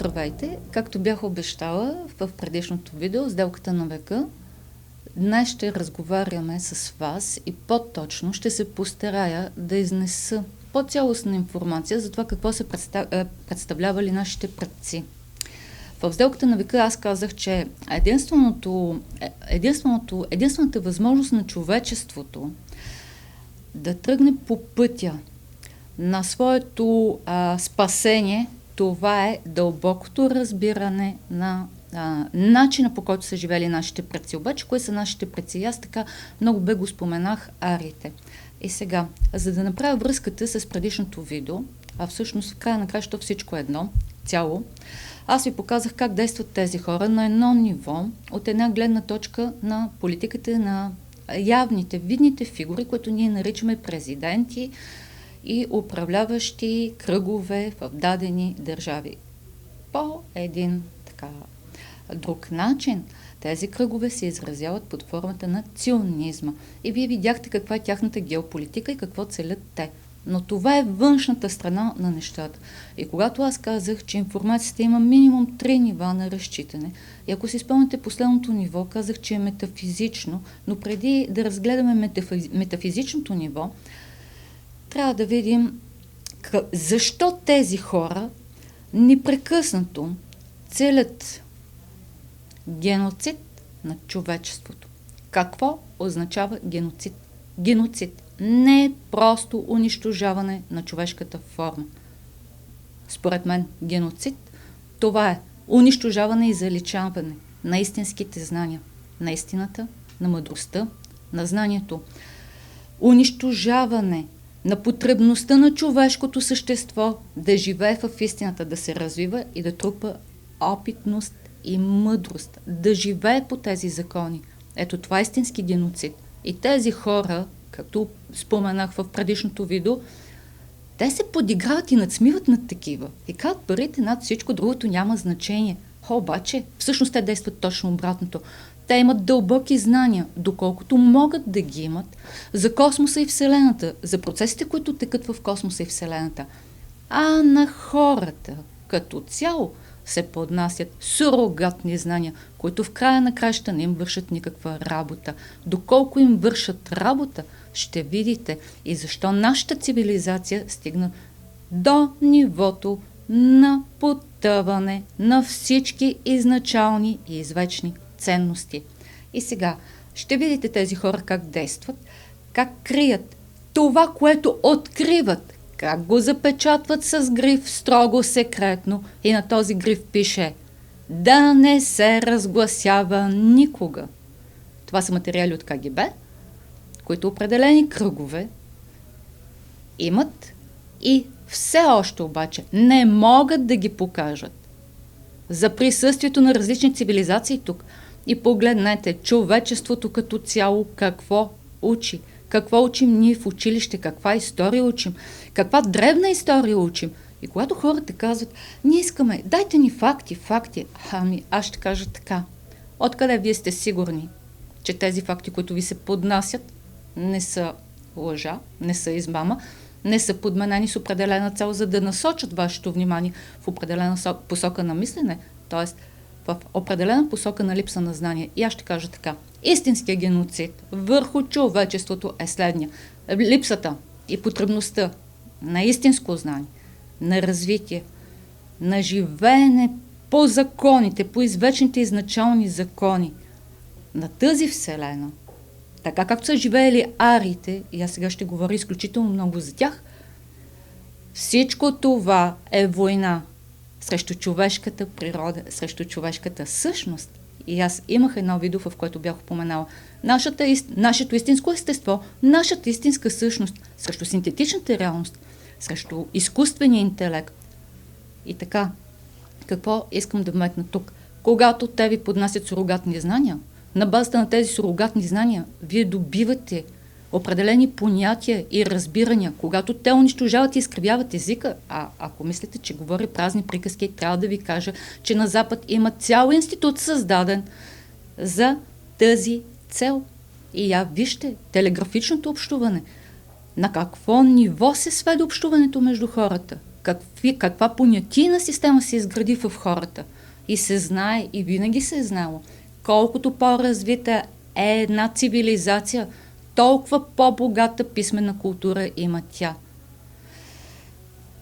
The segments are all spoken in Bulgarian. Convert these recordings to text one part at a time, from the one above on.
Здравейте! Както бях обещала в предишното видео Сделката на века, днес ще разговаряме с вас и по-точно ще се постарая да изнеса по-цялостна информация за това какво са представлявали нашите предци. В Сделката на века аз казах, че единствената възможност на човечеството да тръгне по пътя на своето спасение, това е дълбокото разбиране на начина, по който са живели нашите предци. Обаче, кои са нашите предци? Аз така много бе го споменах ариите. И сега, за да направя връзката с предишното видео, а всъщност в края на краща всичко е едно цяло, аз ви показах как действат тези хора на едно ниво, от една гледна точка на политиката на явните, видните фигури, които ние наричаме президенти и управляващи кръгове в дадени държави. По един друг начин тези кръгове се изразяват под формата на ционизма. И вие видяхте каква е тяхната геополитика и какво целят те. Но това е външната страна на нещата. И когато аз казах, че информацията има минимум 3 нива на разчитане, и ако си спомняте последното ниво, казах, че е метафизично, но преди да разгледаме метафизичното ниво, трябва да видим защо тези хора непрекъснато целят геноцид на човечеството. Какво означава геноцид? Геноцид не е просто унищожаване на човешката форма. Според мен геноцид това е унищожаване и заличаване на истинските знания, на истината, на мъдростта, на знанието. Унищожаване на потребността на човешкото същество да живее в истината, да се развива и да трупа опитност и мъдрост, да живее по тези закони. Ето това е истински геноцид. И тези хора, както споменах в предишното видео, те се подиграват и надсмиват над такива. И казват, парите над всичко, другото няма значение. Обаче, всъщност те действат точно обратното. Те имат дълбоки знания, доколкото могат да ги имат, за космоса и Вселената, за процесите, които текат в космоса и Вселената. А на хората като цяло се поднасят сурогатни знания, които в края на краща не им вършат никаква работа. Доколко им вършат работа, ще видите и защо нашата цивилизация стигна до нивото на потъване на всички изначални и извечни ценности. И сега ще видите тези хора как действат, как крият това, което откриват, как го запечатват с гриф строго секретно и на този гриф пише да не се разгласява никога. Това са материали от КГБ, които определени кръгове имат и все още обаче не могат да ги покажат. За присъствието на различни цивилизации тук. И погледнете човечеството като цяло какво учи. Какво учим ние в училище, каква история учим, каква древна история учим. И когато хората казват, ние искаме, дайте ни факти, аз ще кажа така. Откъде вие сте сигурни, че тези факти, които ви се поднасят, не са лъжа, не са измама, не са подменени с определена цел, за да насочат вашето внимание в определена посока на мислене, т.е. в определена посока на липса на знание. И аз ще кажа така. Истинският геноцид върху човечеството е следния. Липсата и потребността на истинско знание, на развитие, на живеене по законите, по извечните изначални закони на тази вселена, така както са живеели ариите, и аз сега ще говоря изключително много за тях, всичко това е война срещу човешката природа, срещу човешката същност. И аз имах едно видео, в което бях упоменала нашето истинско естество, нашата истинска същност, срещу синтетичната реалност, срещу изкуствения интелект. И така, какво искам да вметна тук? Когато те ви поднасят сурогатни знания, на базата на тези сурогатни знания, вие добивате определени понятия и разбирания. Когато те унищожават и изкривяват езика, ако мислите, че говоря празни приказки, трябва да ви кажа, че на Запад има цял институт създаден за тази цел. И вижте, телеграфичното общуване. На какво ниво се сведе общуването между хората? каква понятийна система се изгради в хората. И се знае, и винаги се е знало. Колкото по-развита е една цивилизация, толкова по-богата писмена култура има тя.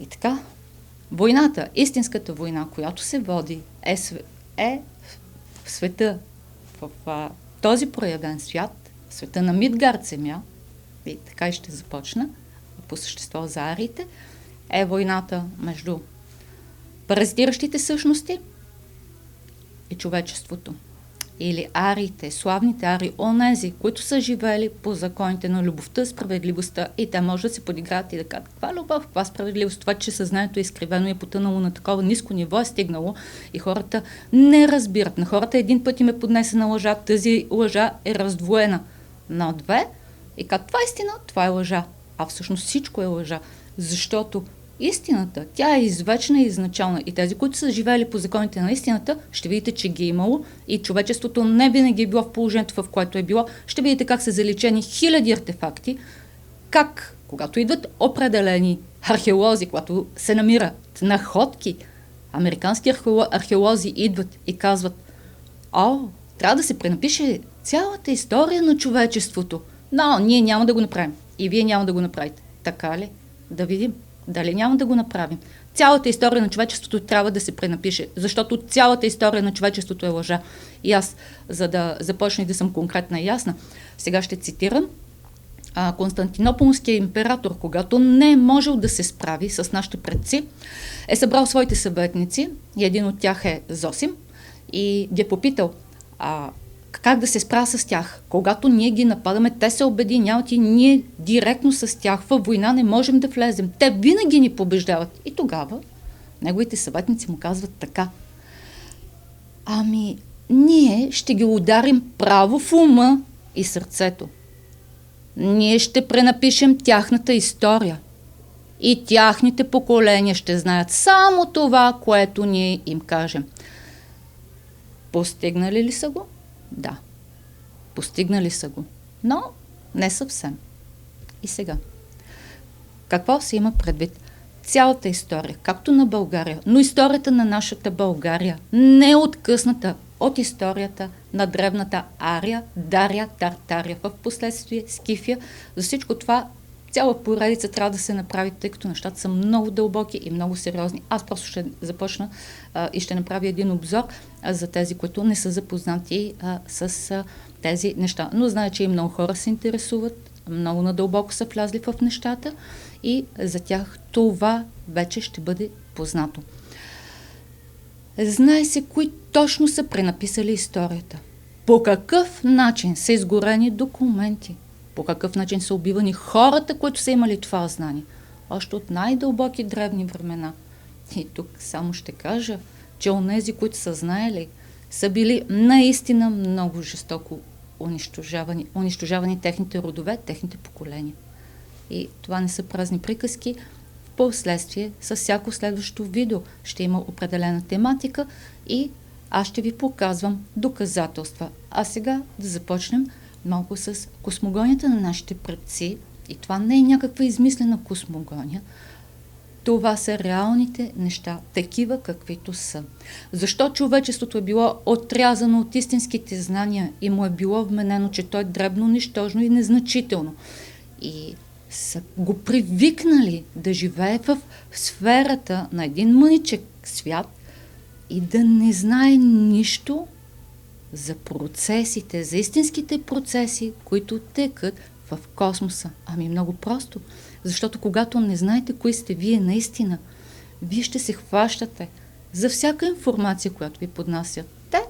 И така, войната, истинската война, която се води, е в света, в този проявен свят, в света на Мидгард земя, и така и ще започна, по същество за ариите, е войната между паразитиращите същности и човечеството. Или ариите, славните ари, онези, които са живели по законите на любовта, справедливостта, и те може да се подиграят и да кажат каква любов, каква справедливост, това, че съзнанието е изкривено и е потънало на такова ниско ниво, е стигнало и хората не разбират. На хората един път им е поднесена лъжа, тази лъжа е раздвоена на две и казват това е истина, това е лъжа, а всъщност всичко е лъжа, защото истината, тя е извечна и изначална. И тези, които са живели по законите на истината, ще видите, че ги е имало и човечеството не винаги е било в положението, в което е било. Ще видите как са заличени хиляди артефакти, как, когато идват определени археолози, когато се намират находки, американски археолози идват и казват: трябва да се пренапише цялата история на човечеството. Но ние няма да го направим. И вие няма да го направите. Така ли? Да видим. Дали няма да го направим? Цялата история на човечеството трябва да се пренапише, защото цялата история на човечеството е лъжа. И аз, за да започна и да съм конкретна и ясна, сега ще цитирам Константинополския император, когато не е можел да се справи с нашите предци, е събрал своите съветници и един от тях е Зосим и ги е попитал как да се справя с тях. Когато ние ги нападаме, те се обединяват и ние директно с тях във война не можем да влезем. Те винаги ни побеждават. И тогава неговите съветници му казват така: ние ще ги ударим право в ума и сърцето. Ние ще пренапишем тяхната история. И тяхните поколения ще знаят само това, което ние им кажем. Постигнали ли са го? Да. Постигнали са го. Но не съвсем. И сега. Какво се има предвид? Цялата история, както на България, но историята на нашата България не е откъсната от историята на древната Ария, Дария, Тартария, в последствие Скифия. За всичко това цяла поредица трябва да се направи, тъй като нещата са много дълбоки и много сериозни. Аз просто ще започна и ще направя един обзор за тези, които не са запознати с тези неща. Но знае, че и много хора се интересуват, много надълбоко са влязли в нещата и за тях това вече ще бъде познато. Знае се кои точно са пренаписали историята. По какъв начин са изгорени документи. По какъв начин са убивани хората, които са имали това знание. Още от най-дълбоки древни времена. И тук само ще кажа, че онези, които са знаели, са били наистина много жестоко унищожавани техните родове, техните поколения. И това не са празни приказки. В последствие, с всяко следващо видео ще има определена тематика и аз ще ви показвам доказателства. А сега да започнем малко с космогонията на нашите предци. И това не е някаква измислена космогония. Това са реалните неща, такива каквито са. Защо човечеството е било отрязано от истинските знания и му е било вменено, че то е дребно, нищожно и незначително. И са го привикнали да живее в сферата на един мъничек свят и да не знае нищо за процесите, за истинските процеси, които текат в космоса. Много просто. Защото когато не знаете кои сте вие наистина, вие ще се хващате за всяка информация, която ви поднасят те.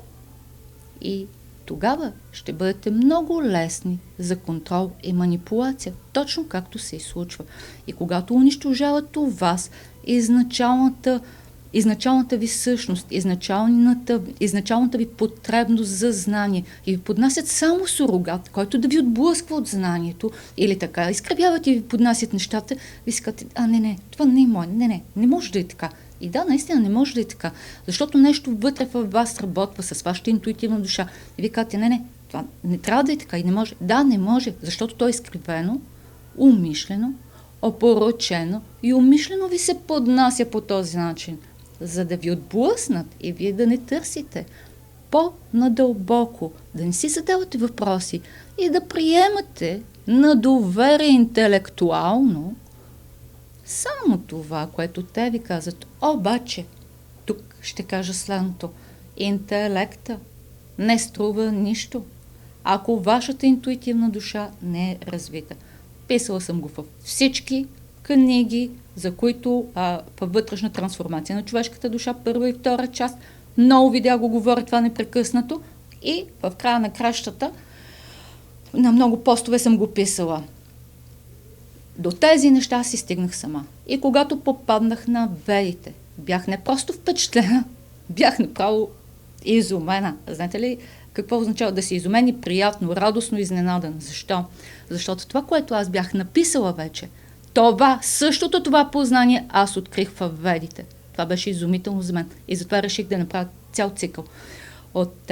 И тогава ще бъдете много лесни за контрол и манипулация, точно както се и случва. И когато унищожават у вас изначалната ви същност, изначалната ви потребност за знание и ви поднасят само сурогат, който да ви отблъсква от знанието или така, изкривяват и ви поднасят нещата, ви си казвате: не, това не е мое, не може да е така. И да, наистина не може да е така, защото нещо вътре в вас работва с вашата интуитивна душа. И ви казвате: не, това не трябва да е така и не може. Да, не може, защото то е изкривено, умишлено, опорочено и умишлено ви се поднася по този начин, за да ви отблъснат и вие да не търсите по-надълбоко, да не си задавате въпроси и да приемате на доверие интелектуално само това, което те ви казват. Обаче, тук ще кажа следното. Интелекта не струва нищо, ако вашата интуитивна душа не е развита. Писала съм го във всички книги, за които във вътрешна трансформация на човешката душа, първа и втора част. Много видеа го говоря това непрекъснато и в края на кращата на много постове съм го писала. До тези неща си стигнах сама. И когато попаднах на ведите, бях не просто впечатлена, бях направо изумена. Знаете ли какво означава да си изумен и приятно, радостно изненадан? Защо? Защото това, което аз бях написала вече, същото това познание аз открих в ведите. Това беше изумително за мен. И затова реших да направя цял цикъл от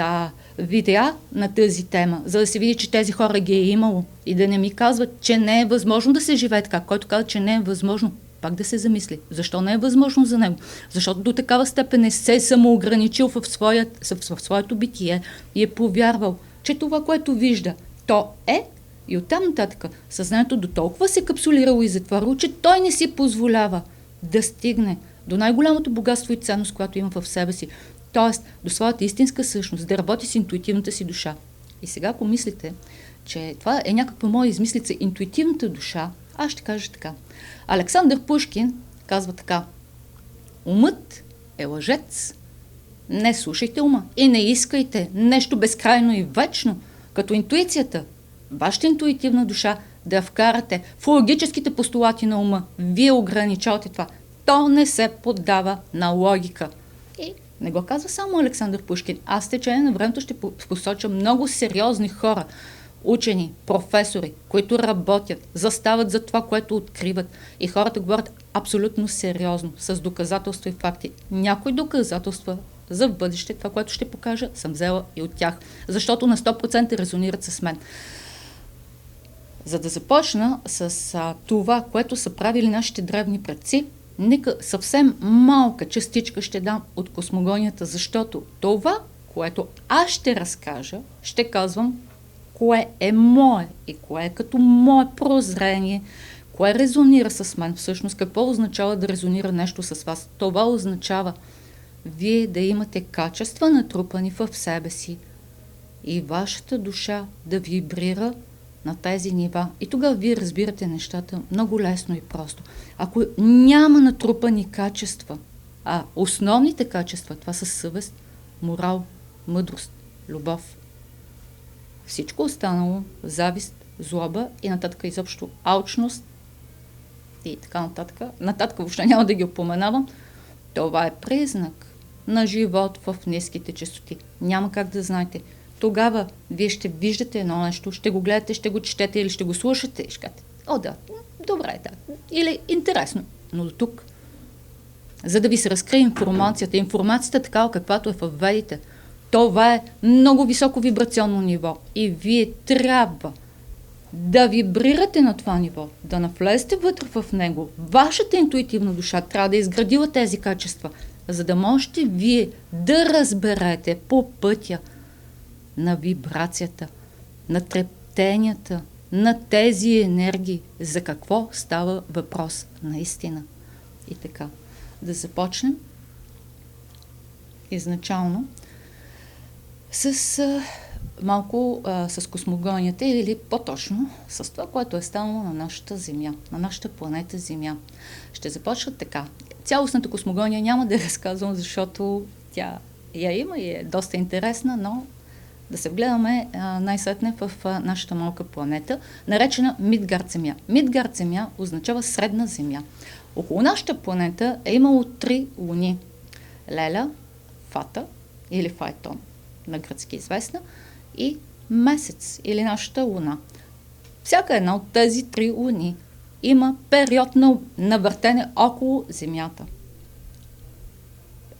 видеа на тази тема, за да се види, че тези хора ги е имало и да не ми казват, че не е възможно да се живее така. Който казва, че не е възможно, пак да се замисли. Защо не е възможно за него? Защото до такава степен не се е самоограничил в своето битие и е повярвал, че това, което вижда, то е, и оттам нататък съзнанието до толкова се капсулирало и затворило, че той не си позволява да стигне до най-голямото богатство и ценност, която има в себе си. Тоест, до своята истинска същност, да работи с интуитивната си душа. И сега помислите, че това е някаква моя измислица, интуитивната душа, аз ще кажа така. Александър Пушкин казва така: умът е лъжец. Не слушайте ума и не искайте нещо безкрайно и вечно, като интуицията, вашата интуитивна душа, да вкарате в логическите постулати на ума. Вие ограничавате това. То не се поддава на логика. И не го казва само Александър Пушкин. Аз в течение на времето ще посоча много сериозни хора, учени, професори, които работят, застават за това, което откриват. И хората говорят абсолютно сериозно, с доказателства и факти. Някои доказателства за бъдеще, това, което ще покажа, съм взела и от тях. Защото на 100% резонират с мен. За да започна с това, което са правили нашите древни предци, нека съвсем малка частичка ще дам от космогонията, защото това, което аз ще разкажа, ще казвам кое е мое и кое е като мое прозрение, кое резонира с мен. Всъщност, какво означава да резонира нещо с вас? Това означава вие да имате качества натрупани в себе си и вашата душа да вибрира на тези нива. И тогава вие разбирате нещата много лесно и просто. Ако няма натрупани качества, а основните качества, това са съвест, морал, мъдрост, любов. Всичко останало, завист, злоба и нататък изобщо алчност и така нататък. Нататък въобще няма да ги упоменавам. Това е признак на живот в ниските честоти. Няма как да знаете. Тогава вие ще виждате едно нещо, ще го гледате, ще го четете или ще го слушате и ще кажете: о да, добре, да. Или интересно. Но до тук, за да ви се разкрие информацията такава, каквато е в ведите, това е много високо вибрационно ниво и вие трябва да вибрирате на това ниво, да навлезете вътре в него. Вашата интуитивна душа трябва да изградила тези качества, за да можете вие да разберете по пътя на вибрацията, на трептенията, на тези енергии, за какво става въпрос наистина. И така, да започнем изначално с малко с космогонията или по-точно с това, което е станало на нашата Земя, на нашата планета Земя. Ще започна така. Цялостната космогония няма да я разказвам, защото тя я има и е доста интересна, но да се вгледаме най-сетне в нашата малка планета, наречена Мидгард Земя. Мидгард Земя означава средна Земя. Около нашата планета е имало 3 луни. Леля, Фата или Файтон, на гръцки известна, и Месец или нашата луна. Всяка една от тези 3 луни има период на въртене около Земята.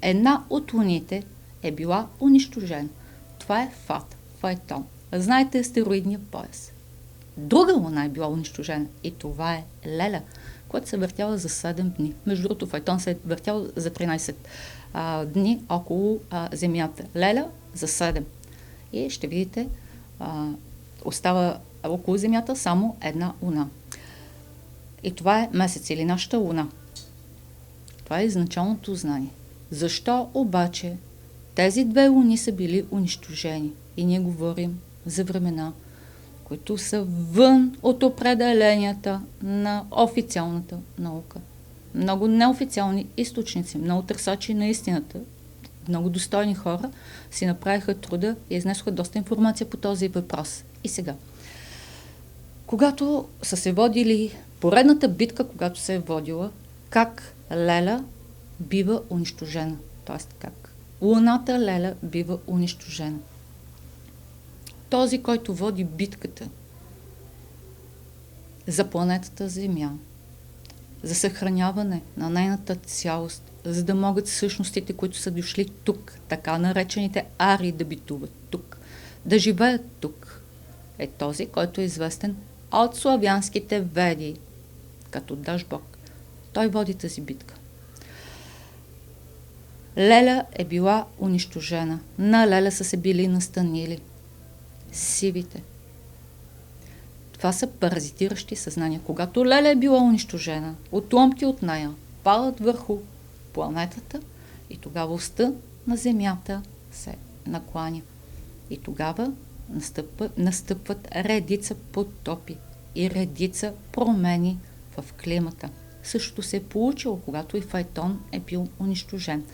Една от луните е била унищожена. Това е Фат, Файтон. Знаете астероидния пояс. друга луна е била унищожена. И това е Леля, която се въртяла за 7 дни. Между другото, Файтон се е въртял за 13 дни около Земята. Леля за 7. И ще видите, остава около Земята само една луна. И това е месец или нашата луна. Това е изначалното знание. Защо обаче тези две луни са били унищожени? И ние говорим за времена, които са вън от определенията на официалната наука. Много неофициални източници, много търсачи на истината, много достойни хора си направиха труда и изнесоха доста информация по този въпрос. И сега, когато са се водили поредната битка, когато се е водила, как Леля бива унищожена, т.е. как луната Леля бива унищожена. Този, който води битката за планетата Земя, за съхраняване на нейната цялост, за да могат същностите, които са дошли тук, така наречените ари, да битуват тук, да живеят тук, е този, който е известен от славянските веди, като Дашбог. Той води тази битка. Леля е била унищожена. На Леля са се били настанили сивите. Това са паразитиращи съзнания. Когато Леля е била унищожена, отломки от нея падат върху планетата и тогава оста на Земята се накланя. И тогава настъпват редица потопи и редица промени в климата. Същото се е получило, когато и Файтон е бил унищожен.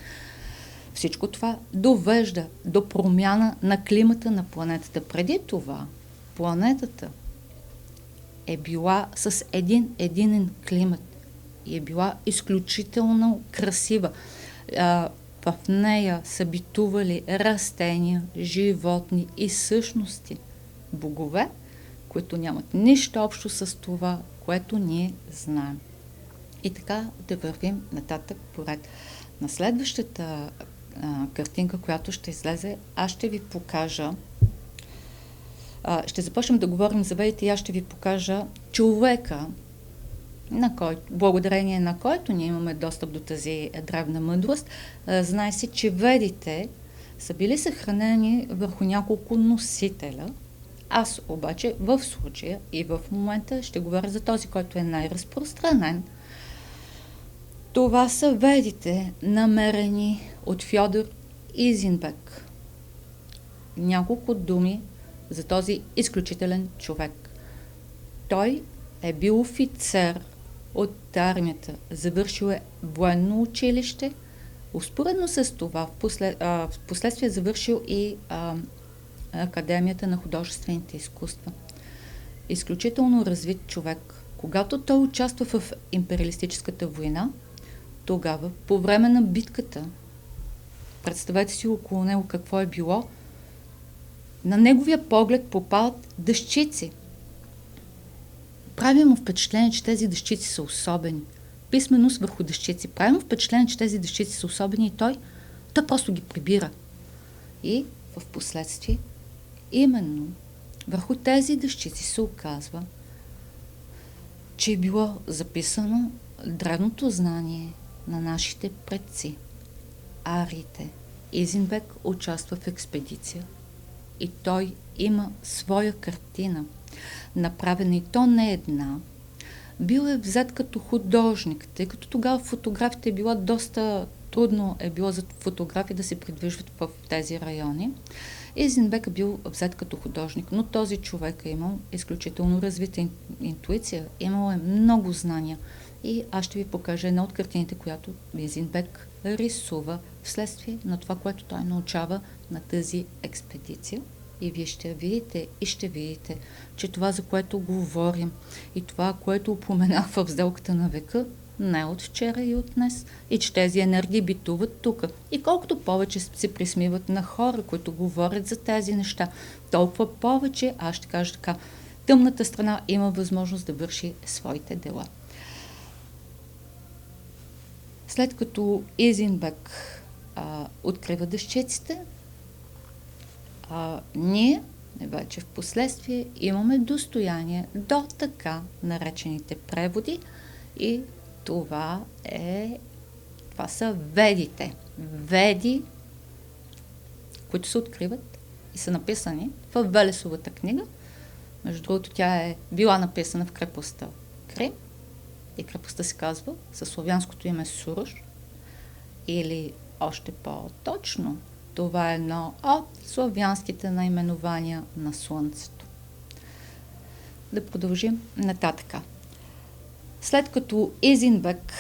Всичко това довежда до промяна на климата на планетата. Преди това планетата е била с единен климат и е била изключително красива. В нея са битували растения, животни и същности, богове, които нямат нищо общо с това, което ние знаем. И така да вървим нататък поред. На следващата картинка, която ще излезе, аз ще ви покажа, ще започнем да говорим за ведите и аз ще ви покажа човека, благодарение на който ние имаме достъп до тази древна мъдрост. Знае се, че ведите са били съхранени върху няколко носителя. Аз обаче в случая и в момента ще говоря за този, който е най-разпространен. Това са ведите, намерени от Фьодор Изенбек. Няколко думи за този изключителен човек. Той е бил офицер от армията, завършил е военно училище, успоредно с това в последствие завършил и Академията на художествените изкуства. Изключително развит човек. Когато той участва в империалистическата война, тогава, по време на битката, представете си около него какво е било, на неговия поглед попадат дъщици. Прави му впечатление, че тези дъщици са особени. Писменост върху дъщици. Прави му впечатление, че тези дъщици са особени и той просто ги прибира. И в последствие, именно върху тези дъщици се оказва, че е било записано древното знание на нашите предци, ариите. Изенбек участва в експедиция и той има своя картина, направена и то не една. Бил е взет като художник, тъй като тогава фотографите е било доста трудно е било за фотографи да се придвижват в тези райони. Изенбек е бил взет като художник, но този човек е имал изключително развита интуиция, имал е много знания. И аз ще ви покажа една от картините, която Изенбек рисува вследствие на това, което той научава на тази експедиция. И вие ще видите и ще видите, че това, за което говорим и това, което упоменах в сделката на века, не от вчера и от днес, и че тези енергии битуват тук. И колкото повече се присмиват на хора, които говорят за тези неща, толкова повече, аз ще кажа така, тъмната страна има възможност да върши своите дела. След като Изенбек открива дъщиците, ние вече в последствие имаме достояние до така наречените преводи и това са ведите. Веди, които се откриват и са написани в Велесовата книга. Между другото, тя е била написана в крепостта Крим и крепостта се казва със славянското име Сурош, или още по-точно, това е едно от славянските наименования на Слънцето. Да продължим нататъка. След като Изинбек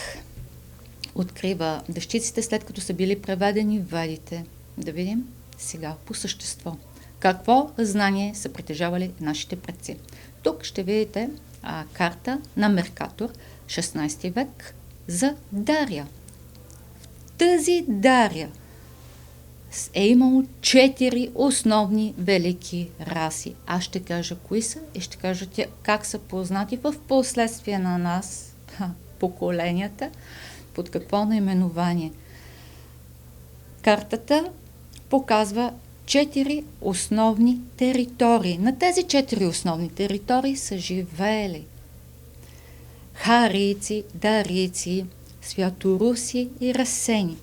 открива дъщиците, след като са били преведени ведите, да видим сега по същество какво знание са притежавали нашите предци. Тук ще видите карта на Меркатор, 16 век, за Дария. В тази Дария е имало 4 основни велики раси. Аз ще кажа кои са и ще кажа как са познати в последствие на нас, поколенията, под какво наименование. Картата показва 4 основни територии. На тези 4 основни територии са живеели харийци, дарийци, святоруси и расени.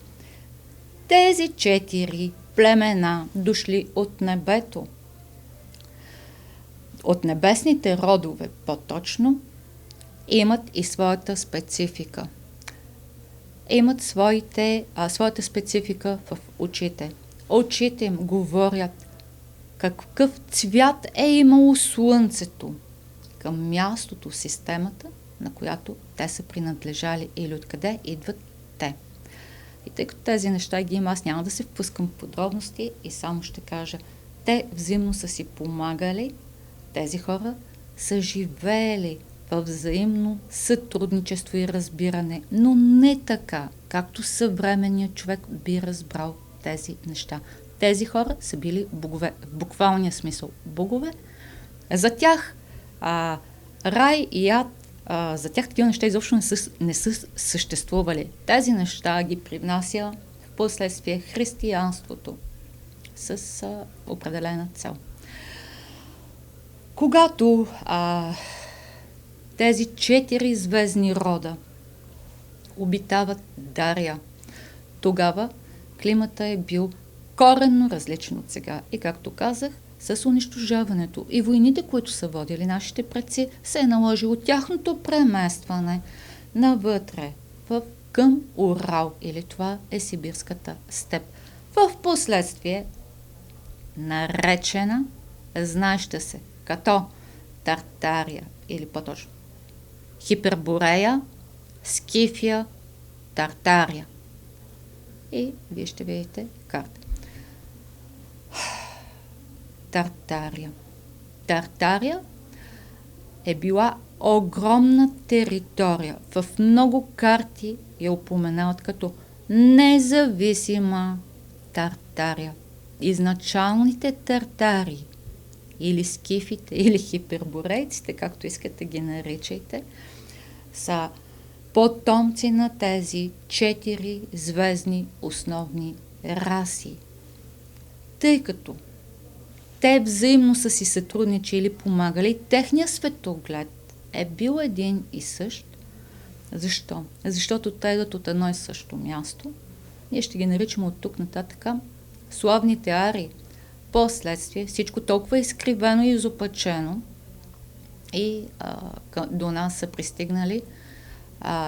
Тези 4 племена дошли от небето, от небесните родове по-точно, имат и своята специфика. Имат своята специфика в очите. Очите им говорят какъв цвят е имало Слънцето към мястото, системата, на която те са принадлежали или откъде идват те. И тъй като тези неща ги има, аз няма да се впускам в подробности и само ще кажа, те взаимно са си помагали, тези хора са живеели в взаимно сътрудничество и разбиране, но не така, както съвременният човек би разбрал тези неща. Тези хора са били богове, в буквалния смисъл богове. За тях рай и ад, за тях такива неща изобщо не са съществували. Тези неща ги привнася в последствие християнството с определена цел. Когато тези 4 звездни рода обитават Дария, тогава климата е бил коренно различен от сега. И както казах, с унищожаването и войните, които са водили нашите предци, се е наложило тяхното преместване навътре към Урал, или това е Сибирската степ. В последствие наречена, знаеща се като Тартария, или по-точно Хиперборея, Скифия, Тартария. И вие ще видите карта. Тартария. Тартария е била огромна територия. В много карти я упоменават като независима Тартария. Изначалните тартари, или скифите, или хиперборейците, както искате ги наричайте, са потомци на тези 4 звездни основни раси. Тъй като те взаимно са си сътрудничили, помагали, техният светоглед е бил един и същ. Защо? Защото те идват от едно и също място. Ние ще ги наричаме от тук нататък славните ари. Последствие всичко толкова изкривено и изопачено и до нас са пристигнали,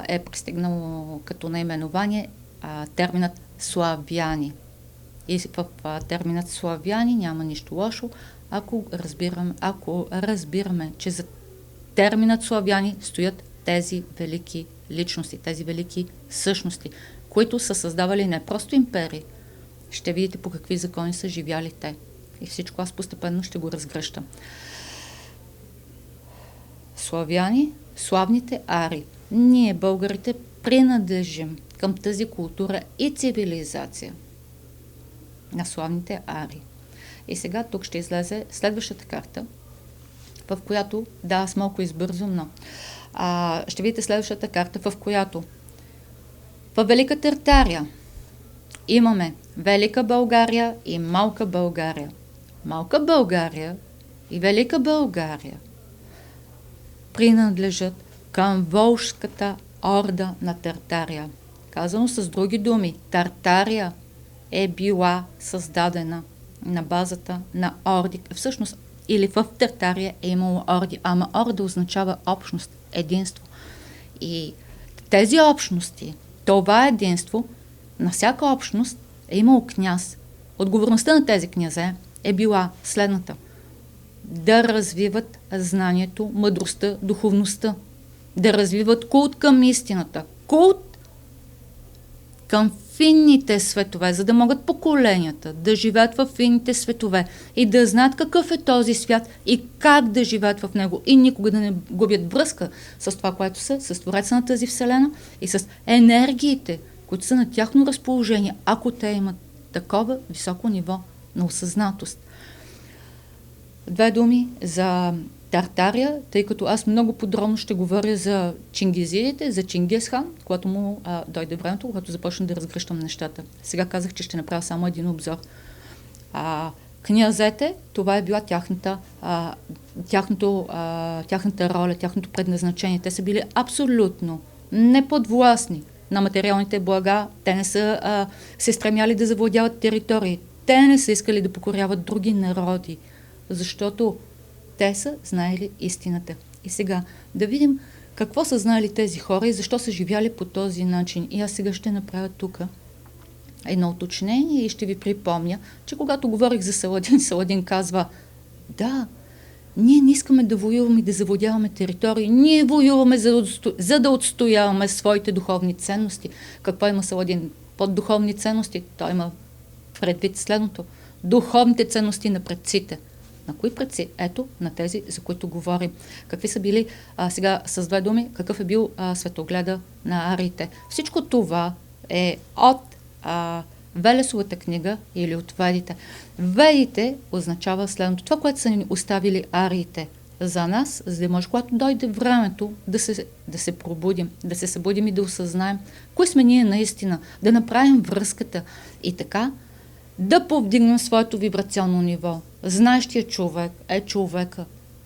е пристигнало като наименование терминът славяни. И в терминът славяни няма нищо лошо, ако разбираме, че за терминът славяни стоят тези велики личности, тези велики същности, които са създавали не просто империи. Ще видите по какви закони са живяли те. И всичко аз постепенно ще го разгръщам. Славяни, славните ари. Ние, българите, принадлежим към тази култура и цивилизация на славните ари. И сега тук ще излезе следващата карта, в която, да, аз малко избързвам, но ще видите следващата карта, в която в Велика Тартария имаме Велика България и Малка България. Малка България и Велика България принадлежат към Волжската орда на Тартария. Казано с други думи, Тартария е била създадена на базата на орди. Всъщност, или в Тартария е имало орди, ама орда означава общност, единство. И тези общности, това единство, на всяка общност е имало княз. Отговорността на тези князе е била следната: да развиват знанието, мъдростта, духовността, да развиват култ към истината, култ към финните светове, за да могат поколенията да живеят в финните светове и да знаят какъв е този свят и как да живеят в него и никога да не губят връзка с това, което са, с Твореца на тази вселена и с енергиите, които са на тяхно разположение, ако те имат такова високо ниво на осъзнатост. Две думи за Тартария, тъй като аз много подробно ще говоря за чингизидите, за Чингис-хан, когато му дойде времето, когато започна да разгръщам нещата. Сега казах, че ще направя само един обзор. Князете, това е била тяхната роля, тяхното предназначение. Те са били абсолютно неподвластни на материалните блага. Те не са се стремяли да завладяват територии. Те не са искали да покоряват други народи, защото те са знаели истината. И сега да видим какво са знаели тези хора и защо са живяли по този начин. И аз сега ще направя тук едно уточнение и ще ви припомня, че когато говорих за Саладин, Саладин казва: да, ние не искаме да воюваме и да завладяваме територии, ние воюваме за да отстояваме своите духовни ценности. Какво има Саладин под духовни ценности? Той има предвид следното: духовните ценности на предците. На кои предци? Ето, на тези, за които говорим. Какви са били, сега с две думи, какъв е бил светогледа на ариите. Всичко това е от Велесовата книга или от Ведите. Ведите означава следното: това, което са ни оставили ариите за нас, за да може, когато дойде времето, да се пробудим, да се събудим и да осъзнаем кои сме ние наистина, да направим връзката и така да повдигнем своето вибрационно ниво. Знаещия човек е човека,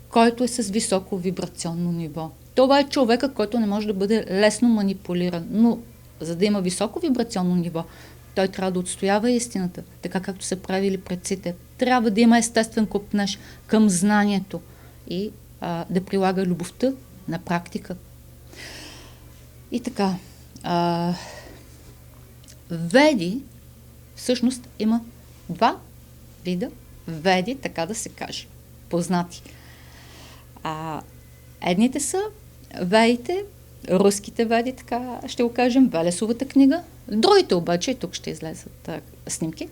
който е с високо вибрационно ниво. Това е човека, който не може да бъде лесно манипулиран, но за да има високо вибрационно ниво, той трябва да отстоява истината, така както са правили предците. Трябва да има естествен копнеж към знанието и да прилага любовта на практика. И така, Веди, всъщност има два вида веди, така да се каже, познати. Едните са ведите, руските веди, така ще го кажем, Велесовата книга. Другите обаче, и тук ще излезат снимки,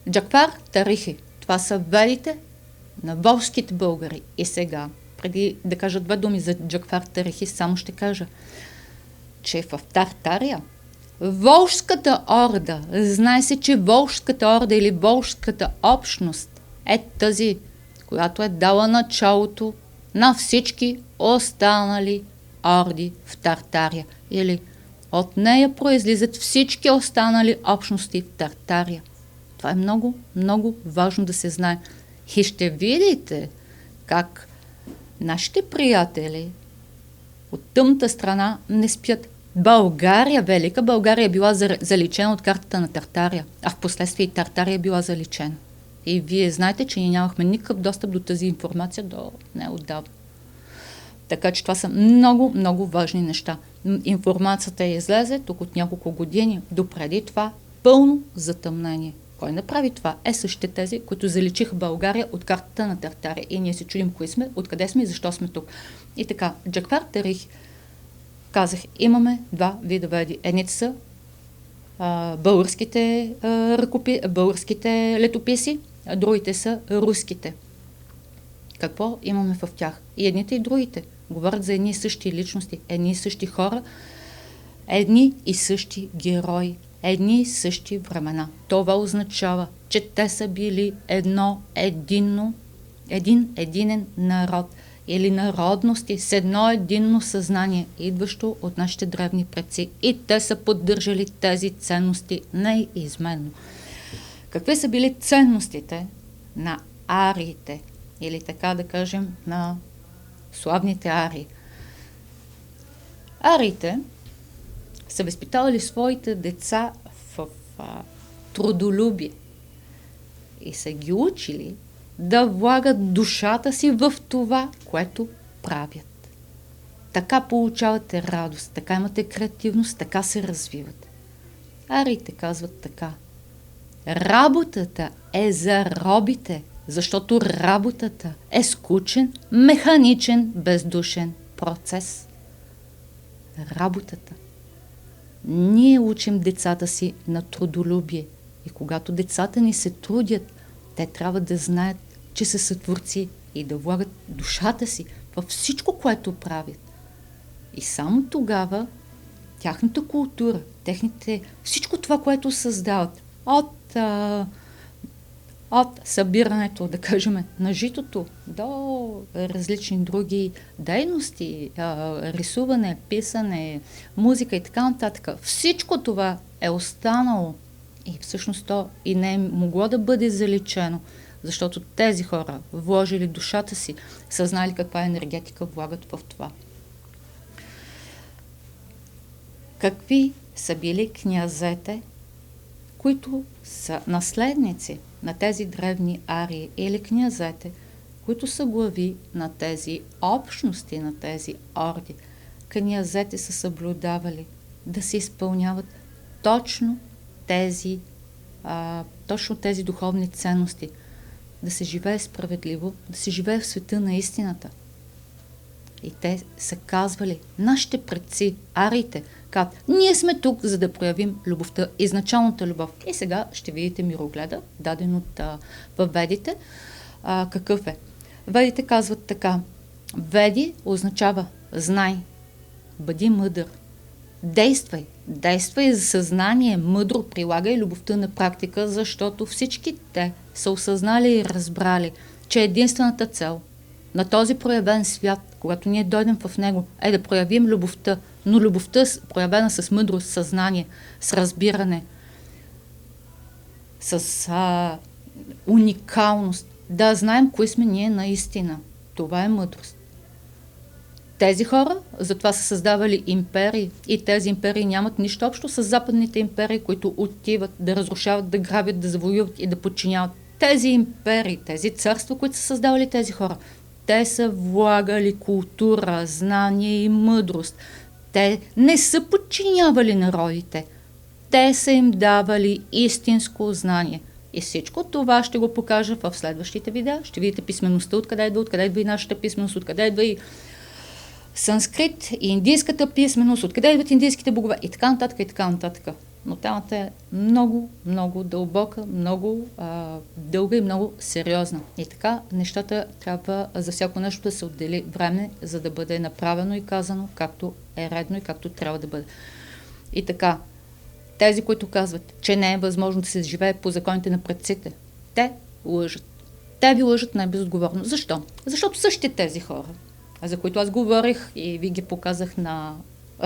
Джакфар Тарихи. Това са ведите на волжските българи. И сега, преди да кажа две думи за Джакфар Тарихи, само ще кажа, че в Тартария Волжската орда, знае се, че Волжската орда или Волжската общност е тази, която е дала началото на всички останали орди в Тартария. Или от нея произлизат всички останали общности в Тартария. Това е много, много важно да се знае. И ще видите как нашите приятели от тъмната страна не спят. България, Велика България е била заличена от картата на Тартария, а в последствие и Тартария е била заличена. И вие знаете, че ние нямахме никакъв достъп до тази информация до неотдавна. Така че това са много, много важни неща. Информацията излезе тук от няколко години. Допреди това пълно затъмнение. Кой направи това? Същите тези, които заличиха България от картата на Тартария. И ние се чудим кои сме, откъде сме и защо сме тук. И така, Джакфар Тарихи, казах, имаме два вида веди. Едните са българските летописи, а другите са руските. Какво имаме в тях? И едните и другите говорят за едни и същи личности, едни и същи хора, едни и същи герои, едни и същи времена. Това означава, че те са били един единен народ или народности с едно единно съзнание, идващо от нашите древни предци. И те са поддържали тези ценности неизменно. Какви са били ценностите на ариите? или така да кажем на славните арии. Ариите са възпитавали своите деца в трудолюбие и са ги учили да влагат душата си в това, което правят. Така получавате радост, така имате креативност, така се развивате. Ариите казват така: работата е за робите, защото работата е скучен, механичен, бездушен процес. Работата. Ние учим децата си на трудолюбие и когато децата ни се трудят, те трябва да знаят, че са сътворци и да влагат душата си във всичко, което правят. И само тогава тяхната култура, всичко това, което създават, от събирането, да кажем, на житото до различни други дейности, рисуване, писане, музика и така нататък. Всичко това е останало и всъщност то и не е могло да бъде заличено, защото тези хора вложили душата си, съзнали каква енергетика влагат в това. Какви са били князете, които са наследници на тези древни арии, или князете, които са глави на тези общности, на тези орди? Князете са съблюдавали да се изпълняват точно тези духовни ценности, да се живее справедливо, да се живее в света на истината. И те са казвали, нашите предци, ариите, казват, ние сме тук, за да проявим любовта, изначалната любов. И сега ще видите мирогледа, даден от във Ведите. Какъв е? Ведите казват така: Веди означава знай, бъди мъдър, действай за съзнание, мъдро прилагай любовта на практика, защото всички те са осъзнали и разбрали, че единствената цел на този проявен свят, когато ние дойдем в него, е да проявим любовта, но любовта проявена с мъдрост, съзнание, с разбиране, с уникалност, да знаем кои сме ние наистина. Това е мъдрост. Тези хора затова са създавали империи и тези империи нямат нищо общо с западните империи, които отиват да разрушават, да грабят, да завоюват и да подчиняват. Тези империи, тези царства, които са създавали тези хора, те са влагали култура, знание и мъдрост. Те не са подчинявали народите. Те са им давали истинско знание. И всичко това ще го покажа в следващите видеа. Ще видите писмеността, откъде идва и нашата писменост, откъде идва и санскрит, и индийската писменост, откъде идват индийските богове и така нататък, и така нататък. Но темата е много, много дълбока, много дълга и много сериозна. И така нещата трябва за всяко нещо да се отдели време, за да бъде направено и казано както е редно и както трябва да бъде. И така, тези, които казват, че не е възможно да се живее по законите на предците, те лъжат. Те ви лъжат най-безотговорно. Защо? Защото същите тези хора, за които аз говорих и ви ги показах на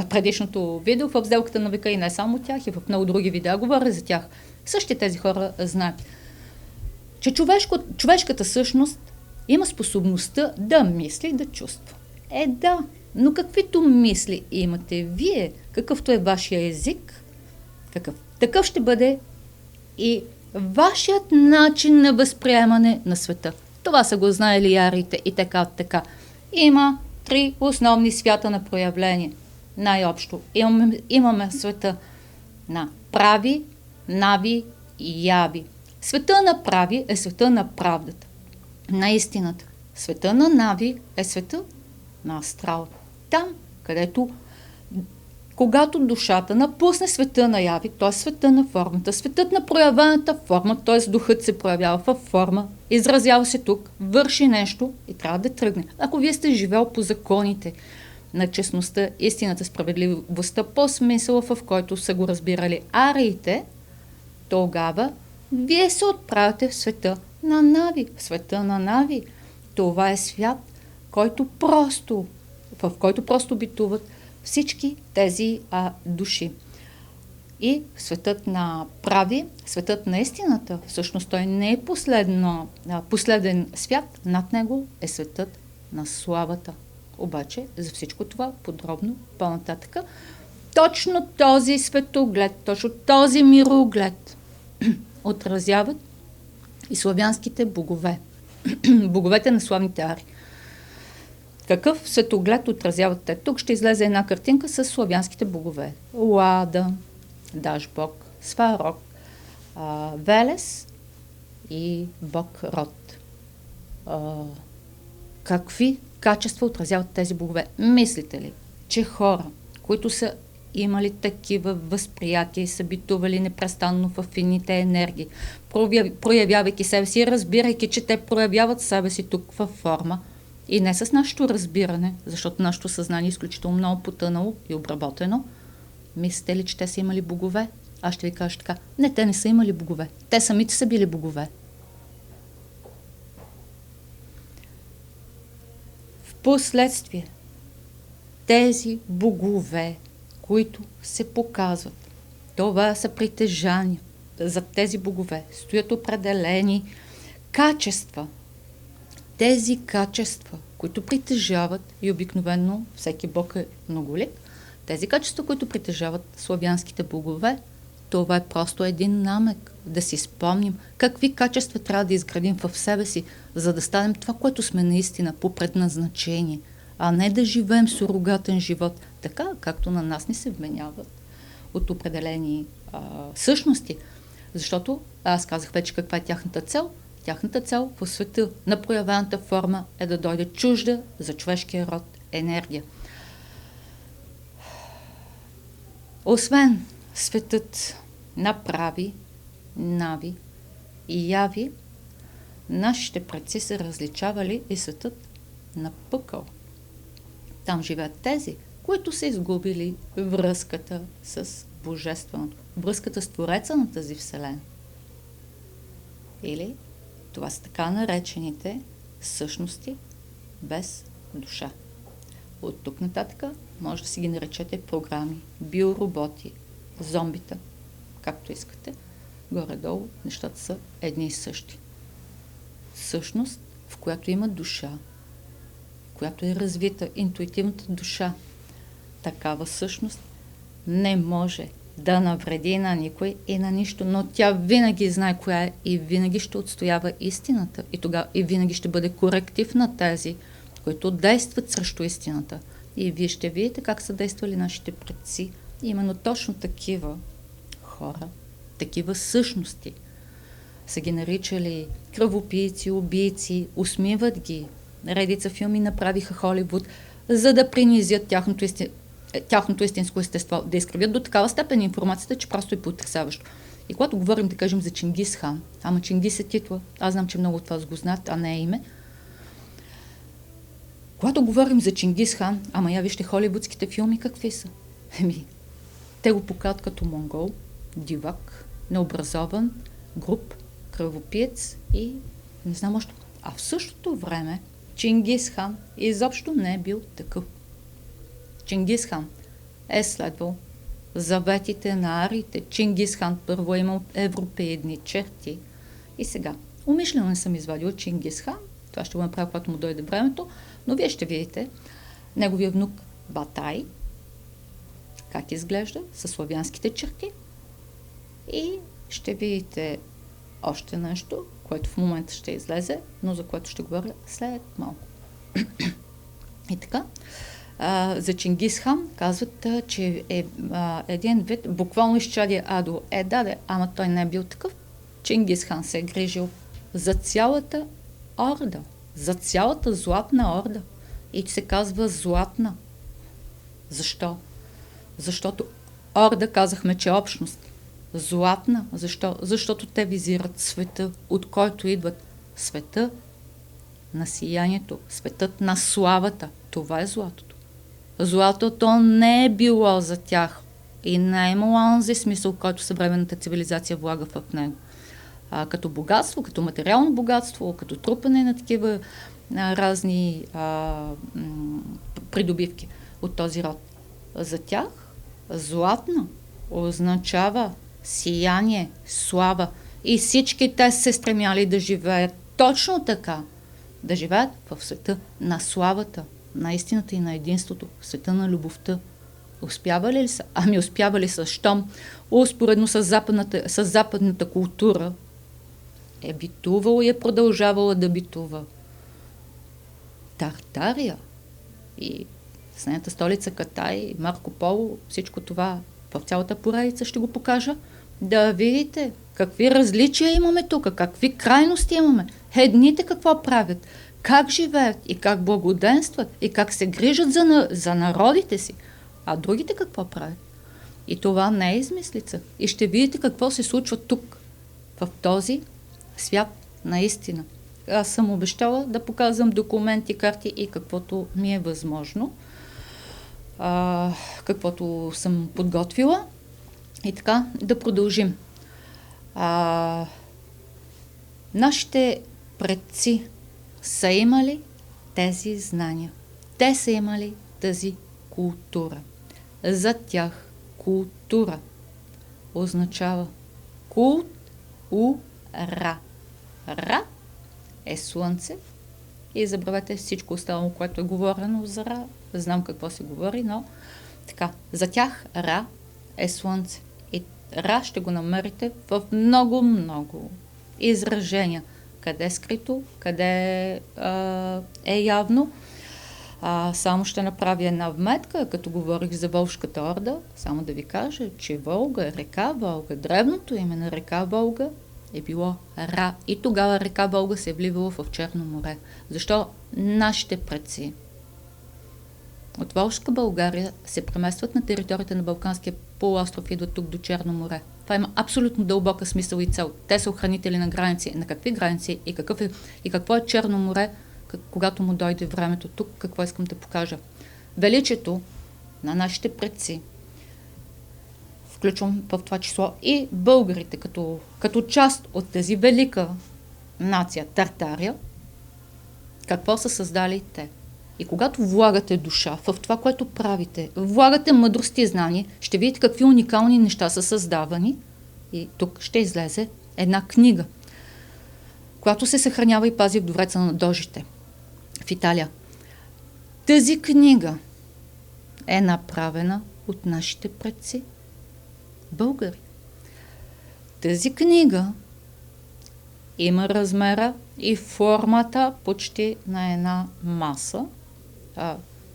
предишното видео в сделката на века и не само тях, и в много други видеа говоря за тях. Същите тези хора знаят, че човешката същност има способността да мисли, да чувства. Да, но каквито мисли имате вие, какъвто е вашия език, такъв ще бъде и вашият начин на възприемане на света. Това са го знаели ариите и така. Има 3 основни свята на проявление. Най-общо имаме света на прави, нави и яви. Света на прави е света на правдата, на истината. Света на нави е света на астрал. Там, където когато душата напусне света на яви, т.е. света на формата, светът на проявената форма, т.е. духът се проявява във форма, изразява се тук, върши нещо и трябва да тръгне. Ако вие сте живел по законите на честността, истината, справедливостта, по смисъла, в който са го разбирали ариите, тогава вие се отправяте в света на нави. В света на нави. Това е свят, в който просто битуват всички тези души. И светът на прави, светът на истината, всъщност той не е последен свят, над него е светът на славата. Обаче за всичко това подробно по-нататък. Точно този светоглед, точно този мироглед отразяват и славянските богове. Боговете на славните ари. Какъв светоглед отразяват те? Тук ще излезе една картинка с славянските богове. Лада, Дашбог, Сварог, Велес и бог Род. Какви качества отразяват тези богове? Мислите ли, че хора, които са имали такива възприятия и са битували непрестанно в фините енергии, проявявайки себе си, разбирайки, че те проявяват себе си тук във форма и не с нашето разбиране, защото нашето съзнание е изключително много потънало и обработено, мислите ли, че те са имали богове? Аз ще ви кажа така. Не, те не са имали богове. Те самите са били богове. Впоследствие тези богове, които се показват, това са притежания. За тези богове стоят определени качества. Тези качества, които притежават, и обикновено всеки бог е многолик, тези качества, които притежават славянските богове, това е просто един намек да си спомним какви качества трябва да изградим в себе си, за да станем това, което сме наистина по предназначение, а не да живеем сурогатен живот, така както на нас ни се вменяват от определени същности. Защото аз казах вече каква е тяхната цел. Тяхната цел в света на проявената форма е да дойде чужда за човешкия род енергия. Освен светът на прави, нави и яви, нашите предци са различавали и светът на пъкъл. Там живеят тези, които са изгубили връзката с Божественото, връзката с Твореца на тази Вселена. Или това са така наречените същности без душа. От тук нататък може да си ги наречете програми, биороботи, зомбита, както искате. Горе-долу нещата са едни и същи. Същност, в която има душа, в която е развита интуитивната душа, такава същност не може да навреди на никой и на нищо, но тя винаги знае коя е и винаги ще отстоява истината и винаги ще бъде коректив на тези, които действат срещу истината. И вие ще видите как са действали нашите предци. Именно точно такива хора, такива същности са ги наричали кръвопийци, убийци, усмиват ги. Редица филми направиха Холивуд, за да принизят тяхното истинско естество, да изкривят до такава степен информацията, че просто е потресаващо. И когато говорим, да кажем, за Чингис хан, ама Чингис е титла, аз знам, че много от вас го знаят, а не е име. Когато говорим за Чингис хан, ама я вижте холивудските филми какви са. Те го показват като монгол, дивак, необразован, груб, кръвопиец и не знам още. А в същото време Чингис хан изобщо не е бил такъв. Чингис хан е следвал заветите на ариите. Чингис хан първо е имал европеидни черти. И сега, умишлено не съм извадила Чингис хан, това ще го направя, когато му дойде времето, но вие ще видите неговия внук Батай, как изглежда със славянските черти, и ще видите още нещо, което в момента ще излезе, но за което ще говоря след малко. И така, за Чингис хан казват, че е един вид, буквално изчадие Адо. Да, ама той не е бил такъв. Чингис хан се е грижил за цялата орда, за цялата златна орда. И се казва златна. Защо? Защото орда, казахме, че е общност. Златна. Защо? Защото те визират света, от който идват. Света на сиянието, светът на славата. Това е златото. Златото не е било за тях и не е имало онзи смисъл, който съвременната цивилизация влага в него. Като богатство, като материално богатство, като трупане на такива разни придобивки от този род. За тях златна означава сияние, слава. И всички те се стремяли да живеят точно така. Да живеят в света на славата, на истината и на единството, в света на любовта. Успявали ли са? Ами успявали са, щом успоредно с западната култура е битувала и е продължавала да битува Тартария и с нейната столица Китай, Марко Поло, всичко това в цялата поредица ще го покажа. Да видите какви различия имаме тук, какви крайности имаме. Едните какво правят, как живеят и как благоденстват и как се грижат за народите си, а другите какво правят. И това не е измислица. И ще видите какво се случва тук, в този свят наистина. Аз съм обещала да показвам документи, карти и каквото ми е възможно, каквото съм подготвила. И така, да продължим. Нашите предци са имали тези знания. Те са имали тази култура. За тях култура означава култ у-ра. Ра е слънце и забравете всичко останало, което е говорено за Ра. Знам какво се говори, но така, за тях Ра е слънце. И Ра ще го намерите в много изражения. Къде е скрито, къде е явно. Само ще направя една вметка, като говорих за Волжката орда, само да ви кажа, че Волга, река Волга, древното име на река Волга е било Ра. И тогава река Волга се е вливала в Черно море. Защо нашите предци от Волжска България се преместват на територията на Балканския полуостров и идват тук до Черно море? Това има абсолютно дълбока смисъл и цел. Те са охранители на граници. На какви граници и какво е Черно море, когато му дойде времето тук, какво искам да покажа. Величието на нашите предци, включвам в това число и българите, като част от тази велика нация Тартария, какво са създали те. И когато влагате душа в това, което правите, влагате мъдрост и знание, ще видите какви уникални неща са създавани. И тук ще излезе една книга, която се съхранява и пази в двореца на Дожите в Италия. Тази книга е направена от нашите предци българи. Тази книга има размера и формата почти на една маса,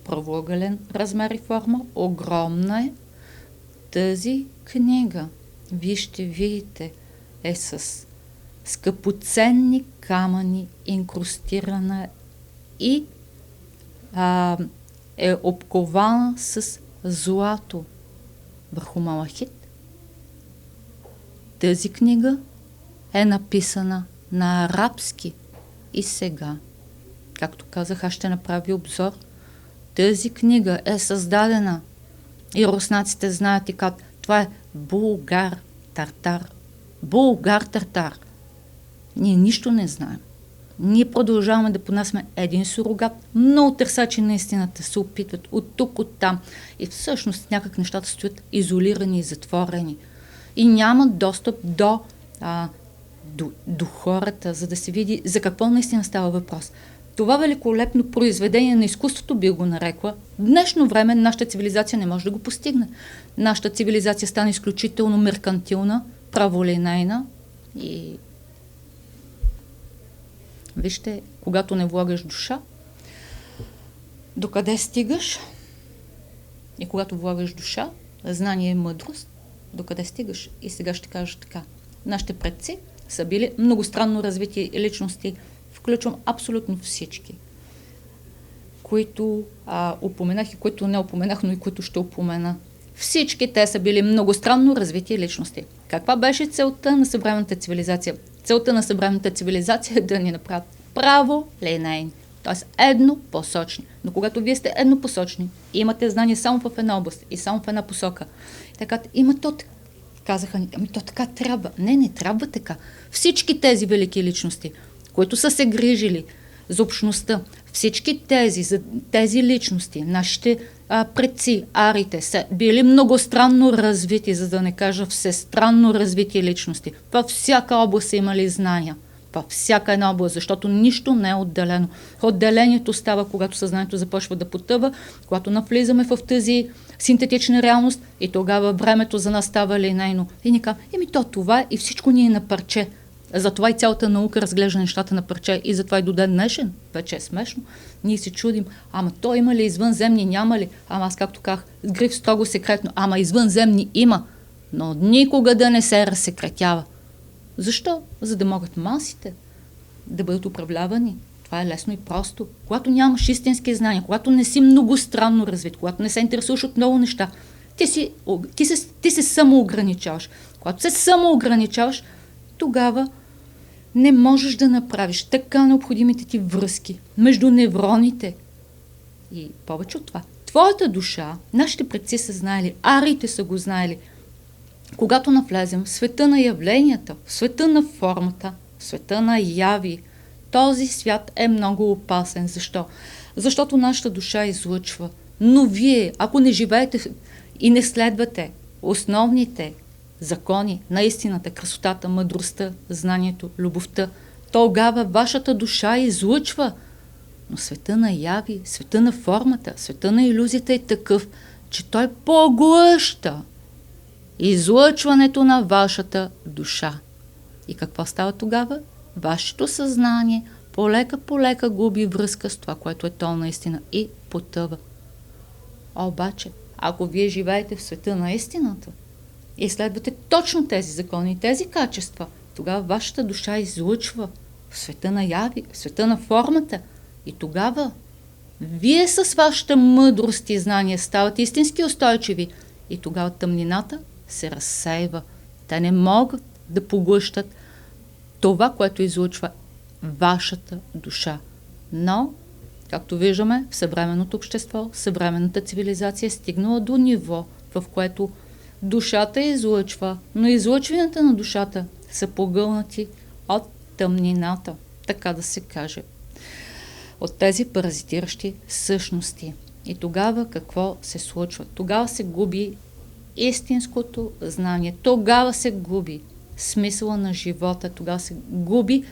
правоъгълен размер и форма, огромна е. Тази книга, вие ще видите, е с скъпоценни камъни, инкрустирана и е обкована с злато върху малахит. Тази книга е написана на арабски и сега, както казах, аз ще направя обзор. Тази книга е създадена и руснаците знаят и как. Това е Булгар-Тартар. Булгар-Тартар. Ние нищо не знаем. Ние продължаваме да понасяме един сурогат. Много търсачи на истината се опитват от тук, от там. И всъщност някак нещата стоят изолирани и затворени. И нямат достъп до хората, за да се види за какво наистина става въпрос. Това великолепно произведение на изкуството, би го нарекла, в днешно време нашата цивилизация не може да го постигне. Нашата цивилизация стана изключително меркантилна, праволинейна и вижте, когато не влагаш душа, докъде стигаш? И когато влагаш душа, знание и мъдрост, докъде стигаш? И сега ще кажа така. Нашите предци са били многостранно развити личности, включвам абсолютно всички, които упоменах и които не упоменах, но и които ще упомена. Всички те са били многостранно развити личности. Каква беше целта на съвременната цивилизация? Целта на съвременната цивилизация е да ни направят право линейни, т.е. еднопосочни. Но когато вие сте еднопосочни и имате знания само в една област и само в една посока, така, казаха ни, ами то така трябва. Не трябва така. Всички тези велики личности, които са се грижили за общността, всички тези личности, нашите предци, арите, са били многостранно развити, за да не кажа всестранно развити личности. Във всяка област са имали знания. Във всяка една област, защото нищо не е отделено. Отделението става, когато съзнанието започва да потъва, когато навлизаме в тази синтетична реалност и тогава времето за нас става линейно. И ни казва, това и всичко ни е на парче. Затова и цялата наука разглежда нещата на парче и затова и до ден днешен, вече е смешно, ние се чудим, ама то има ли извънземни, няма ли? Ама аз както казах, гриф строго секретно, ама извънземни има, но никога да не се разсекретява. Защо? За да могат масите да бъдат управлявани. Това е лесно и просто. Когато нямаш истински знания, когато не си многостранно развит, когато не се интересуваш от много неща, ти се самоограничаваш. Когато се самоограничаваш, тогава не можеш да направиш така необходимите ти връзки между невроните. И повече от това. Твоята душа, нашите предци са знаели, ариите са го знаели. Когато навлезем в света на явленията, в света на формата, в света на яви, този свят е много опасен. Защо? Защото нашата душа излъчва. Но вие, ако не живеете и не следвате основните закони на истината, красотата, мъдростта, знанието, любовта, тогава вашата душа излъчва. Но света на яви, света на формата, света на илюзията е такъв, че той поглъща излъчването на вашата душа. И какво става тогава? Вашето съзнание полека губи връзка с това, което е то наистина и потъва. Обаче, ако вие живеете в света на истината и следвате точно тези закони и тези качества, тогава вашата душа излъчва в света на яви, в света на формата и тогава вие с вашата мъдрост и знания ставате истински устойчиви и тогава тъмнината се разсейва. Те не могат да поглъщат това, което излъчва вашата душа. Но, както виждаме, в съвременното общество, съвременната цивилизация е стигнала до ниво, в което душата излъчва, но излъчванията на душата са погълнати от тъмнината, така да се каже, от тези паразитиращи същности. И тогава какво се случва? Тогава се губи истинското знание, тогава се губи смисъла на живота, тогава се губи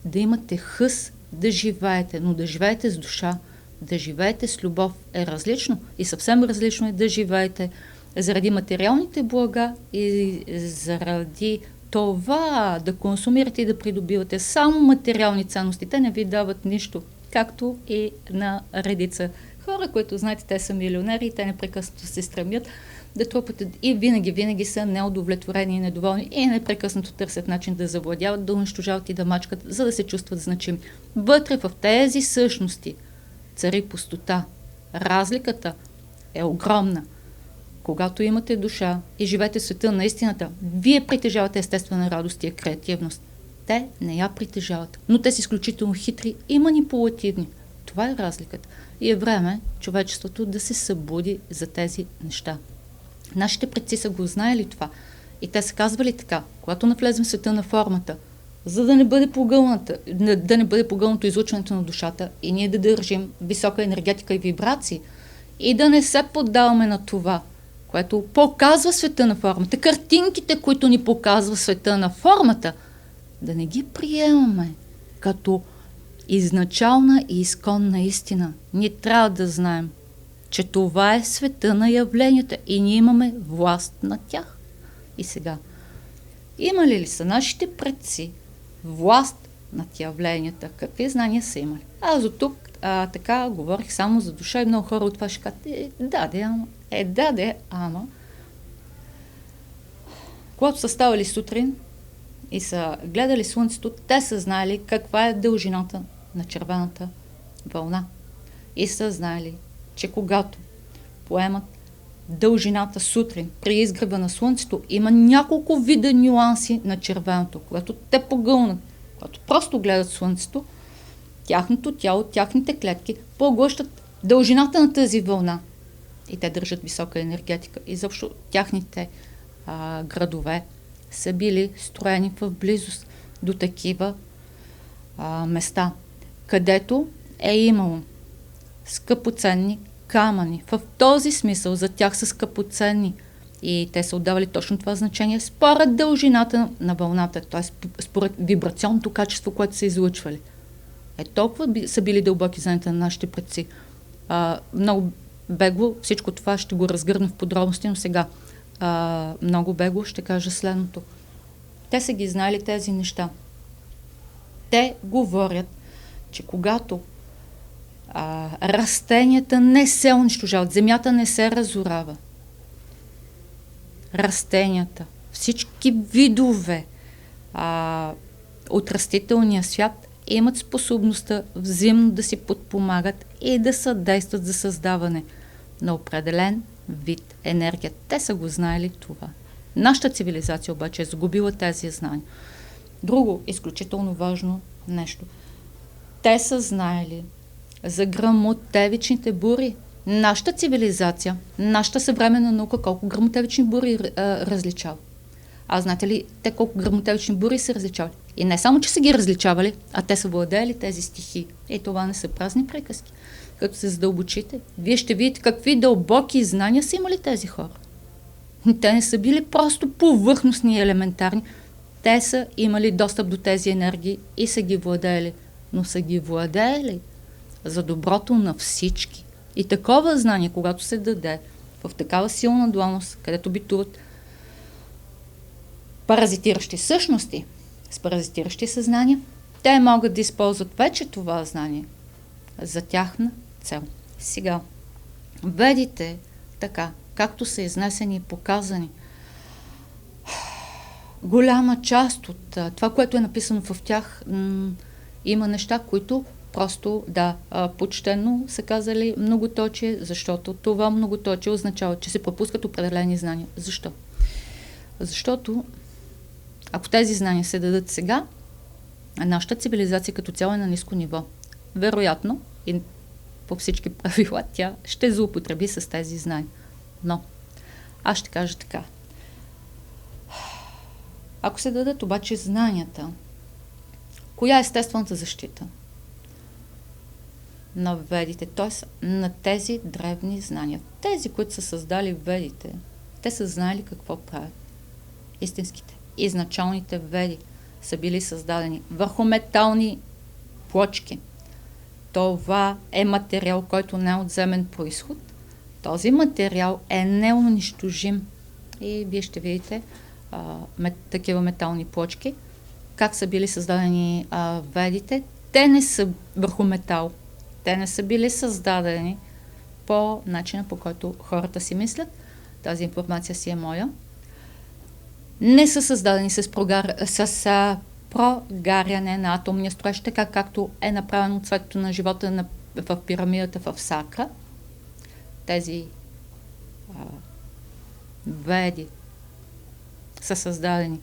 да имате хъс да живеете, но да живеете с душа, да живеете с любов е различно и съвсем различно е да живеете заради материалните блага и заради това да консумирате и да придобивате само материални ценности. Те не ви дават нищо, както и на редица хора, които, знаете, те са милионери и те непрекъснато се стремят да трупат и винаги са неудовлетворени и недоволни и непрекъснато търсят начин да завладяват, да унищожават и да мачкат, за да се чувстват значими. Вътре в тези същности цари пустота. Разликата е огромна. Когато имате душа и живеете в света на истината, вие притежавате естествена радост и креативност. Те не я притежават, но те са изключително хитри и манипулативни. Това е разликата. И е време човечеството да се събуди за тези неща. Нашите предци са го знаели това. И те са казвали така, когато навлезем в света на формата, за да не бъде погълнато излъчването на душата и ние да държим висока енергетика и вибрации и да не се поддаваме на това, което показва света на формата, картинките, които ни показва света на формата, да не ги приемаме като изначална и изконна истина. Ние трябва да знаем, че това е света на явленията и ние имаме власт над тях. И сега, имали ли са нашите предци власт над явленията? Какви знания са имали? Аз от тук така говорих само за душа и много хора от това ще кажат, ама. Когато са ставали сутрин и са гледали слънцето, те са знали каква е дължината на червената вълна. И са знали, че когато поемат дължината сутрин при изгреба на слънцето, има няколко вида нюанси на червеното. Когато те погълнат, когато просто гледат слънцето, тяхното тяло, тяхните клетки поглъщат дължината на тази вълна и те държат висока енергетика. И заобщо тяхните градове са били строени в близост до такива места, където е имало скъпоценни камъни. В този смисъл за тях са скъпоценни. И те са отдавали точно това значение според дължината на вълната, т.е. според вибрационното качество, което са излъчвали. Толкова са били дълбоки знанията на нашите предци. Много бегло всичко това ще го разгърна в подробности, но сега много бегло ще кажа следното. Те са ги знали тези неща. Те говорят, че когато растенията не се унищожават, земята не се разорава, растенията, всички видове от растителния свят имат способността взаимно да си подпомагат и да съдействат за създаване на определен вид енергия. Те са го знаели това. Нашата цивилизация обаче е загубила тези знания. Друго изключително важно нещо. Те са знаели за гръмотевичните бури. Нашата цивилизация, нашата съвременна наука, колко гръмотевични бури различава. Знаете ли те колко гръмотевични бури са различавали? И не само, че са ги различавали, а те са владеели тези стихии. Това не са празни приказки. Като се задълбочите, вие ще видите какви дълбоки знания са имали тези хора. Те не са били просто повърхностни и елементарни. Те са имали достъп до тези енергии и са ги владеели. Но са ги владеели за доброто на всички. И такова знание, когато се даде в такава силна дуалност, където битуват паразитиращи същности с паразитиращи съзнания, те могат да използват вече това знание за тяхна цел. Сега, ведите така, както са изнесени и показани, голяма част от това, което е написано в тях, има неща, които просто, почтено са казали многоточие, защото това многоточие означава, че се пропускат определени знания. Защо? Защото ако тези знания се дадат сега, нашата цивилизация като цяло е на ниско ниво. Вероятно, и по всички правила, тя ще злоупотреби с тези знания. Но, аз ще кажа така. Ако се дадат обаче знанията, коя е естествената защита на ведите, т.е. на тези древни знания? Тези, които са създали ведите, те са знаели какво правят. Истинските, изначалните веди са били създадени върху метални плочки. Това е материал, който не е от земен произход. Този материал е неунищожим. И вие ще видите такива метални плочки. Как са били създадени ведите? Те не са върху метал. Те не са били създадени по начина, по който хората си мислят. Тази информация си е моя. Не са създадени с прогаряне на атомния строеж, така както е направено цветето на живота в пирамидата в Сакра. Тези веди са създадени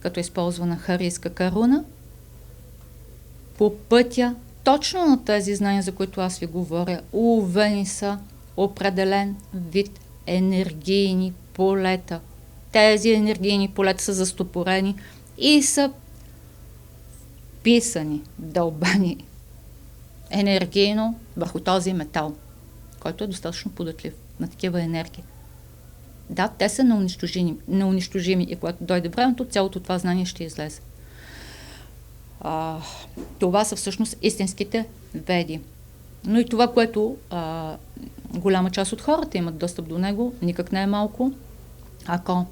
като използвана харийска каруна по пътя точно на тези знания, за които аз ви говоря. Уловени са определен вид енергийни полета. Тези енергийни полета са застопорени и са писани, дълбани енергийно върху този метал, който е достатъчно податлив на такива енергии. Да, те са неунищожими и когато дойде времето, цялото това знание ще излезе. Това са всъщност истинските веди. Но и това, което голяма част от хората имат достъп до него, никак не е малко. Ако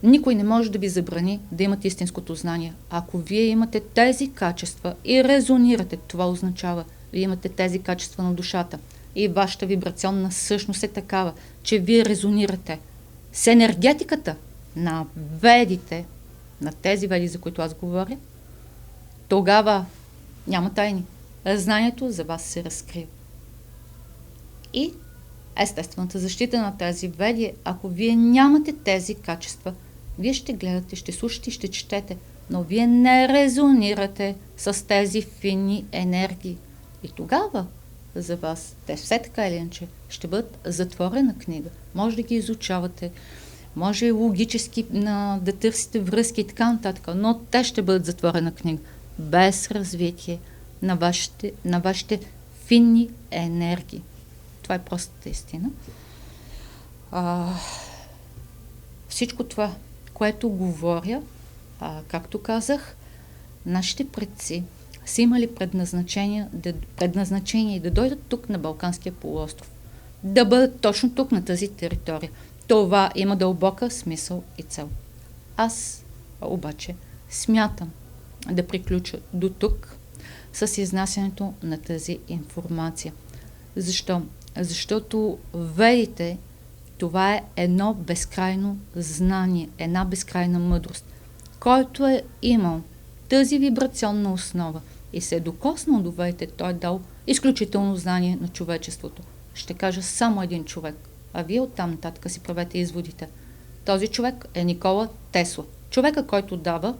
никой не може да ви забрани да имате истинското знание. Ако вие имате тези качества и резонирате, това означава, вие имате тези качества на душата и вашата вибрационна същност е такава, че вие резонирате с енергетиката на ведите, на тези веди, за които аз говоря, тогава няма тайни. Знанието за вас се разкрива. И естествената защита на тези веди, ако вие нямате тези качества, вие ще гледате, ще слушате и ще четете, но вие не резонирате с тези финни енергии. И тогава за вас, те все така или иначе, ще бъдат затворена книга. Може да ги изучавате, може логически да търсите връзки и така нататък, но те ще бъдат затворена книга. Без развитие на вашите финни енергии. Това е простата истина. Всичко това, което говоря, както казах, нашите предци са имали предназначение да дойдат тук на Балканския полуостров. Да бъдат точно тук, на тази територия. Това има дълбока смисъл и цел. Аз обаче смятам да приключа до тук с изнасянето на тази информация. Защо? Защото ведите, това е едно безкрайно знание, една безкрайна мъдрост. Който е имал тази вибрационна основа и се е докоснал до ведите, той е дал изключително знание на човечеството. Ще кажа само един човек, а вие оттам нататък си правете изводите. Този човек е Никола Тесла. Човека, който дава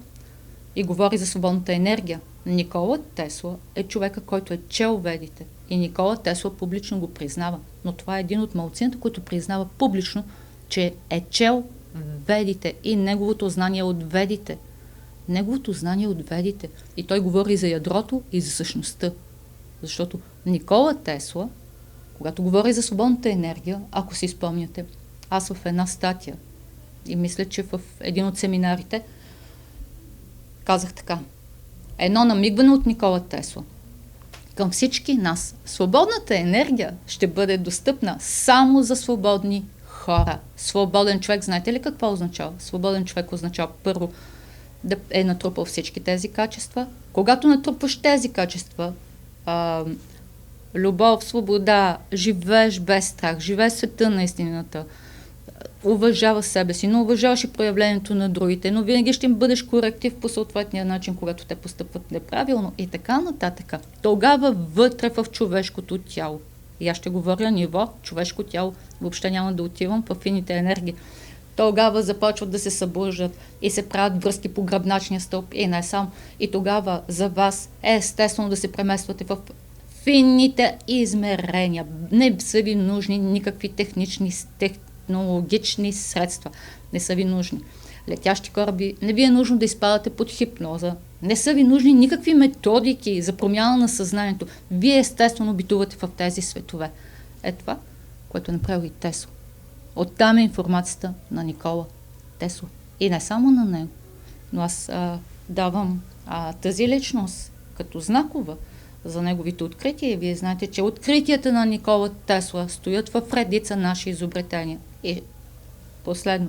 и говори за свободната енергия. Никола Тесла е човека, който е чел ведите. И Никола Тесла публично го признава. Но това е един от малцината, който признава публично, че е чел ведите и неговото знание от ведите. Неговото знание от ведите. И той говори за ядрото и за същността. Защото Никола Тесла, когато говори за свободната енергия, ако си спомняте, аз в една статия и мисля, че в един от семинарите казах така. Едно намигване от Никола Тесла към всички нас. Свободната енергия ще бъде достъпна само за свободни хора. Свободен човек, знаете ли какво означава? Свободен човек означава първо да е натрупал всички тези качества. Когато натрупваш тези качества, любов, свобода, живееш без страх, живееш света на истината, уважава себе си, но уважаваш и проявлението на другите, но винаги ще им бъдеш коректив по съответния начин, когато те постъпват неправилно и така нататък. Тогава вътре в човешкото тяло, и аз ще говоря ниво човешко тяло, въобще няма да отивам в фините енергии, тогава започват да се събуждат и се правят връзки по гръбначния стълб и не сам. И тогава за вас е естествено да се премествате в финните измерения. Не са ви нужни никакви технологични средства. Не са ви нужни. Летящи кораби, не ви е нужно да изпадате под хипноза. Не са ви нужни никакви методики за промяна на съзнанието. Вие естествено битувате в тези светове. Е това, което е направил и Тесла. Оттам е информацията на Никола Тесла. И не само на него. Но аз давам тази личност като знакова за неговите открития. И вие знаете, че откритията на Никола Тесла стоят в редица наши изобретения. И последно,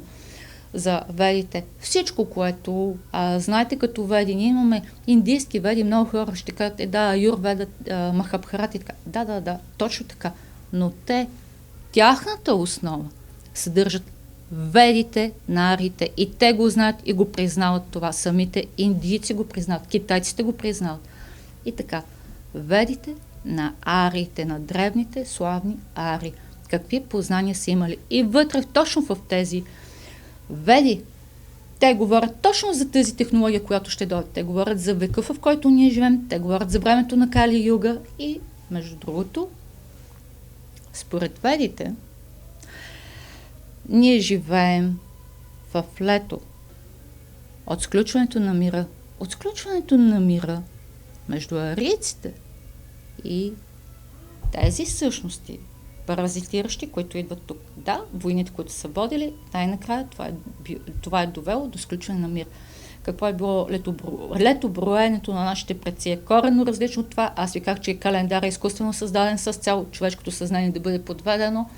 за ведите. Всичко, което знаете като веди, ние имаме индийски веди, много хора ще кажат, да, Аюрведа, Махабхарат и така. Да, точно така. Но тяхната основа съдържат ведите на ариите и те го знаят и го признават това. Самите индийци го признават, китайците го признават. И така, ведите на ариите, на древните славни ари. Какви познания са имали? И вътре, точно в тези веди, те говорят точно за тази технология, която ще дойде. Те говорят за века, в който ние живеем, те говорят за времето на Кали Юга и, между другото, според ведите, ние живеем в лето от сключването на мира. От сключването на мира между арийците и тези същности, паразитиращи, които идват тук. Да, войните, които са водили, най-накрая това е довело до сключване на мир. Какво е било летоброенето на нашите предци? Е коренно различно от това. Аз ви казах, че календар е изкуствено създаден с цел човешкото съзнание да бъде подведено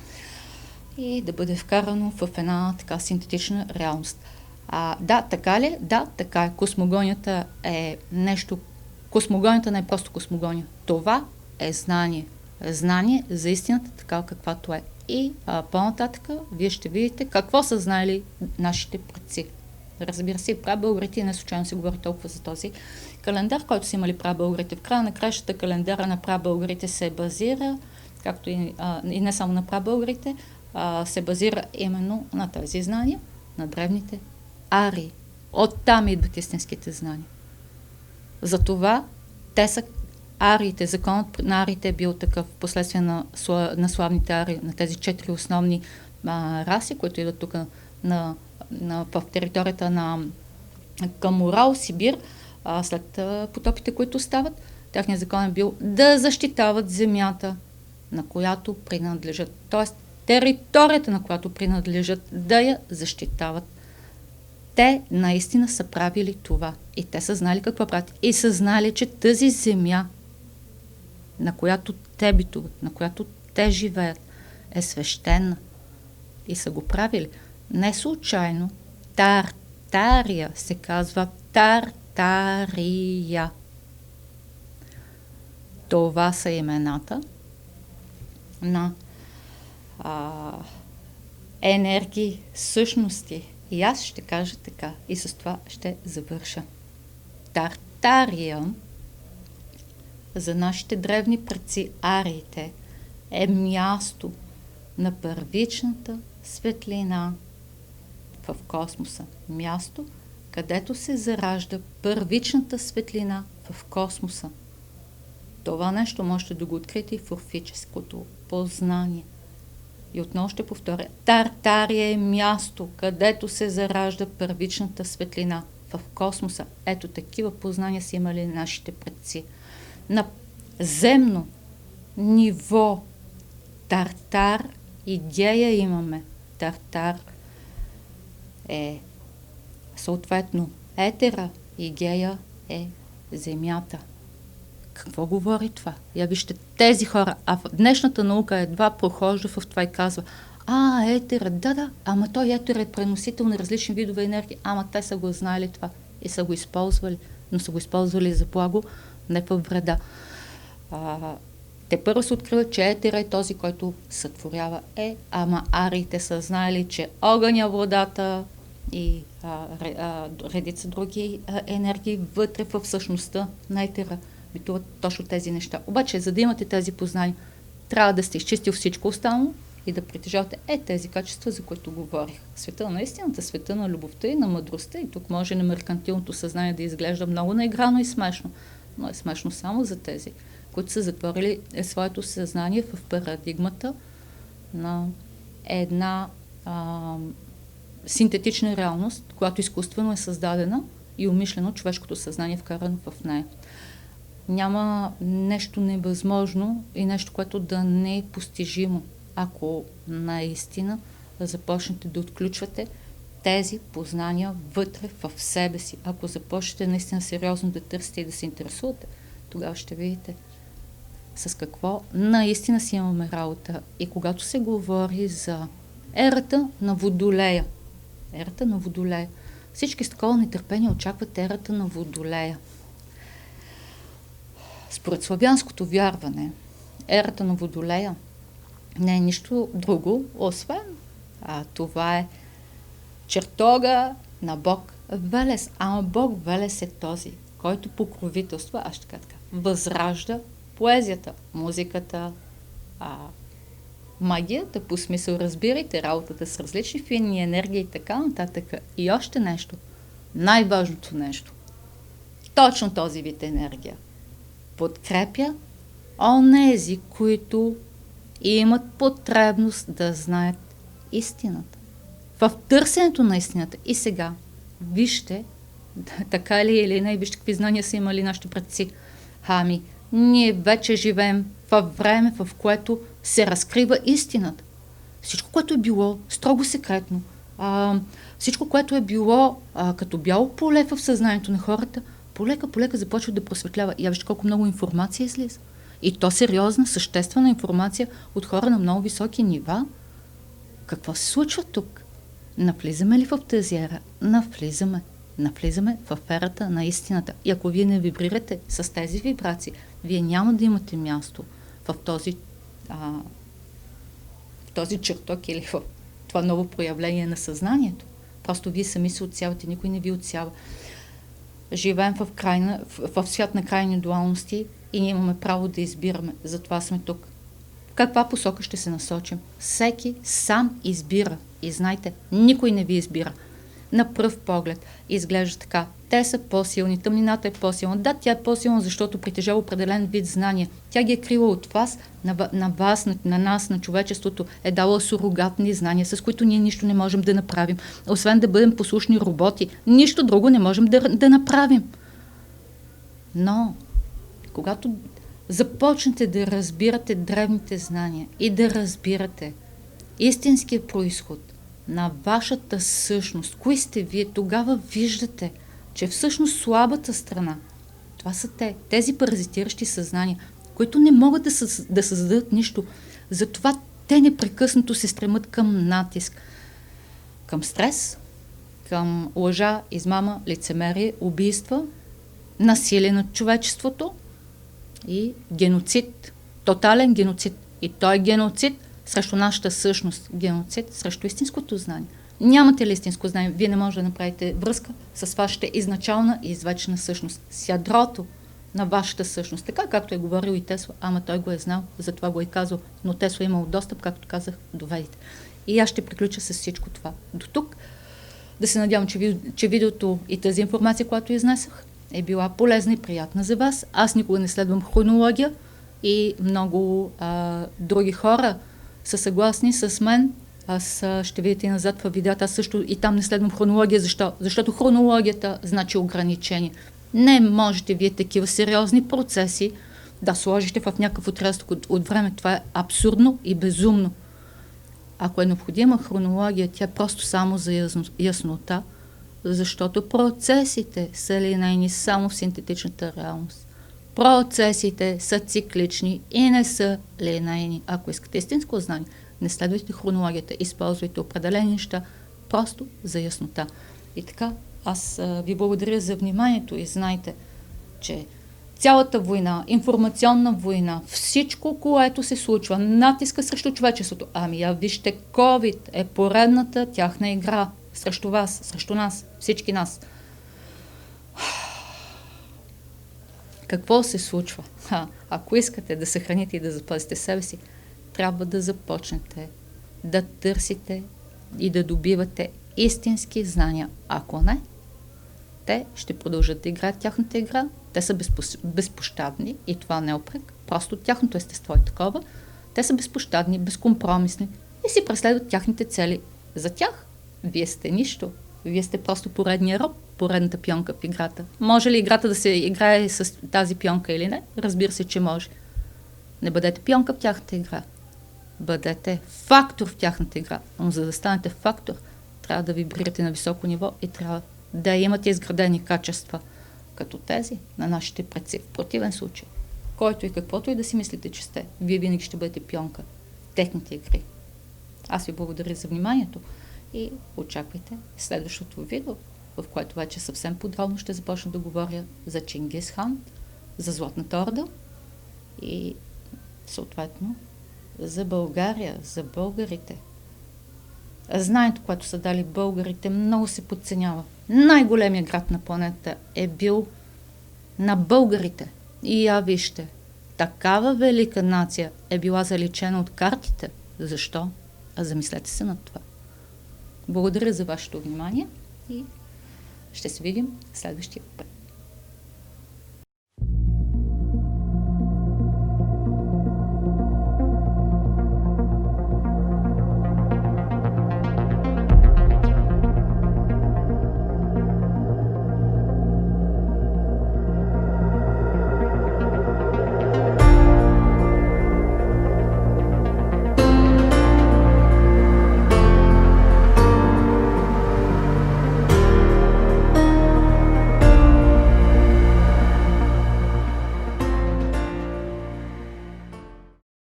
и да бъде вкарано в една така синтетична реалност. Да, така ли? Да, така е. Космогонията е нещо. Космогонията не е просто космогония. Това е знание. Знание за истината, така каквато е. И по-нататък вие ще видите какво са знаели нашите предци. Разбира се, прабългарите, не случайно се говори толкова за този календар, който са имали прабългарите. В края на кращата календара на прабългарите се базира, както и не само на прабългарите, се базира именно на тези знания, на древните арии. Оттам идват истинските знания. Затова те са ариите. Законът на ариите е бил такъв последствие на славните арии, на тези 4 основни раси, които идват тук в територията към Урал, Сибир, след потопите, които стават. Тяхният закон е бил да защитават земята на която принадлежат. Тоест, територията, на която принадлежат, да я защитават. Те наистина са правили това. И те са знали какво правят. И са знали, че тази земя, на която те битуват, на която те живеят, е свещена. И са го правили. Не случайно Тартария се казва Тартария. Това са имената на енергии, същности. И аз ще кажа така. И с това ще завърша. Тартария за нашите древни предци ариите е място на първичната светлина в космоса. Място, където се заражда първичната светлина в космоса. Това нещо можете да го откриете и в орфическото познание. И отново ще повторя. Тартария е място, където се заражда първичната светлина в космоса. Ето такива познания са имали нашите предци. На земно ниво Тартар идея имаме. Тартар е съответно етера, идея е земята. Какво говори това? Я вижте, тези хора, а в днешната наука едва прохожда в това и казва, етера, да, ама той етер е преносител на различни видове енергии, ама те са го знали това и са го използвали, но са го използвали за благо, не във вреда. Те първо се откриват, че етер е този, който сътворява ама ариите са знали, че огъня, водата и редица други енергии вътре в същността на етера битуват точно тези неща. Обаче, за да имате тези познания, трябва да сте изчистил всичко останало и да притежавате тези качества, за които говорих. Света на истината, света на любовта и на мъдростта. И тук може на меркантилното съзнание да изглежда много наиграно и смешно. Но е смешно само за тези, които са затворили своето съзнание в парадигмата на една синтетична реалност, която изкуствено е създадена и умишлено човешкото съзнание вкарано в нея. Няма нещо невъзможно и нещо, което да не е постижимо, ако наистина започнете да отключвате тези познания вътре в себе си. Ако започнете наистина сериозно да търсите и да се интересувате, тогава ще видите с какво наистина си имаме работа. И когато се говори за ерата на Водолея, всички с такова нетърпение очакват ерата на Водолея. Според славянското вярване, ерата на Водолея не е нищо друго, освен това е чертога на Бог Велес. Ама Бог Велес е този, който покровителства, аз ще кажа така, възражда поезията, музиката, магията, по смисъл, разбирайте, работата с различни финни енергии и така нататък. И още нещо, най-важното нещо, точно този вид енергия подкрепя онези, които имат потребност да знаят истината. В търсенето на истината. И сега, вижте, така ли или не, вижте какви знания са имали нашите предци. Ние вече живеем във време, в което се разкрива истината. Всичко, което е било строго секретно, всичко, което е било като бяло поле в съзнанието на хората, полека започва да просветлява. Я вижте колко много информация излиза. И то сериозна, съществена информация от хора на много високи нива. Какво се случва тук? Навлизаме ли в тази ера? Навлизаме в ерата на истината. И ако вие не вибрирате с тези вибрации, вие няма да имате място в този чертог или в това ново проявление на съзнанието. Просто вие сами се отсявате, никой не ви отсява. Живеем в свят на крайни дуалности и ние имаме право да избираме. Затова сме тук. В каква посока ще се насочим? Всеки сам избира. И знайте, никой не ви избира. На пръв поглед изглежда така. Те са по-силни, тъмнината е по-силна. Да, тя е по-силна, защото притежава определен вид знания. Тя ги е крила от вас, на вас, на нас, на човечеството. Е дала сурогатни знания, с които ние нищо не можем да направим. Освен да бъдем послушни роботи. Нищо друго не можем да направим. Но, когато започнете да разбирате древните знания и да разбирате истинския произход на вашата същност, кои сте вие, тогава виждате, че всъщност слабата страна, това са тези паразитиращи съзнания, които не могат да създадат нищо. Затова те непрекъснато се стремат към натиск, към стрес, към лъжа, измама, лицемерие, убийства, насилие над човечеството и геноцид. Тотален геноцид. И той е геноцид срещу нашата същност. Геноцид срещу истинското знание. Нямате ли истинско знание? Вие не можете да направите връзка с вашата изначална и извечна същност. С ядрото на вашата същност. Така както е говорил и Тесла, ама той го е знал, затова го е казал, но Тесла е имал достъп, както казах, до ведите. И аз ще приключа с всичко това. До тук да се надявам, че видеото и тази информация, която изнесах, е била полезна и приятна за вас. Аз никога не следвам хронология и много други хора са съгласни с мен. Аз ще видите и назад във видеята, аз също и там не следвам хронология. Защо? Защото хронологията значи ограничение. Не можете вие такива сериозни процеси да сложите в някакъв отрязък от време. Това е абсурдно и безумно. Ако е необходима хронология, тя е просто само за яснота, защото процесите са линейни само в синтетичната реалност. Процесите са циклични и не са линейни. Ако искате истинско знание, не следвайте хронологията, използвайте определени неща просто за яснота. И така, аз ви благодаря за вниманието и знайте, че цялата война, информационна война, всичко, което се случва, натиска срещу човечеството. Ами я вижте, COVID е поредната тяхна игра срещу вас, срещу нас, всички нас. Какво се случва? Ако искате да съхраните и да запазите себе си, трябва да започнете да търсите и да добивате истински знания. Ако не, те ще продължат да играят тяхната игра. Те са безпощадни и това не е упрек. Просто тяхното естество е такова. Те са безпощадни, безкомпромисни и си преследват тяхните цели. За тях вие сте нищо. Вие сте просто поредния роб, поредната пионка в играта. Може ли играта да се играе с тази пионка или не? Разбира се, че може. Не бъдете пионка в тяхната игра. Бъдете фактор в тяхната игра. Но за да станете фактор, трябва да вибрирате на високо ниво и трябва да имате изградени качества като тези на нашите предци. В противен случай, който и каквото и да си мислите, че сте, вие винаги ще бъдете пионка в техните игри. Аз ви благодаря за вниманието и очаквайте следващото видео, в което вече съвсем подробно ще започна да говоря за Чингис Хан, за Златната орда и съответно за България, за българите. Знанието, което са дали българите, много се подценява. Най-големият град на планета е бил на българите. И я вижте, такава велика нация е била заличена от картите. Защо? Замислете се над това. Благодаря за вашето внимание и ще се видим следващия път.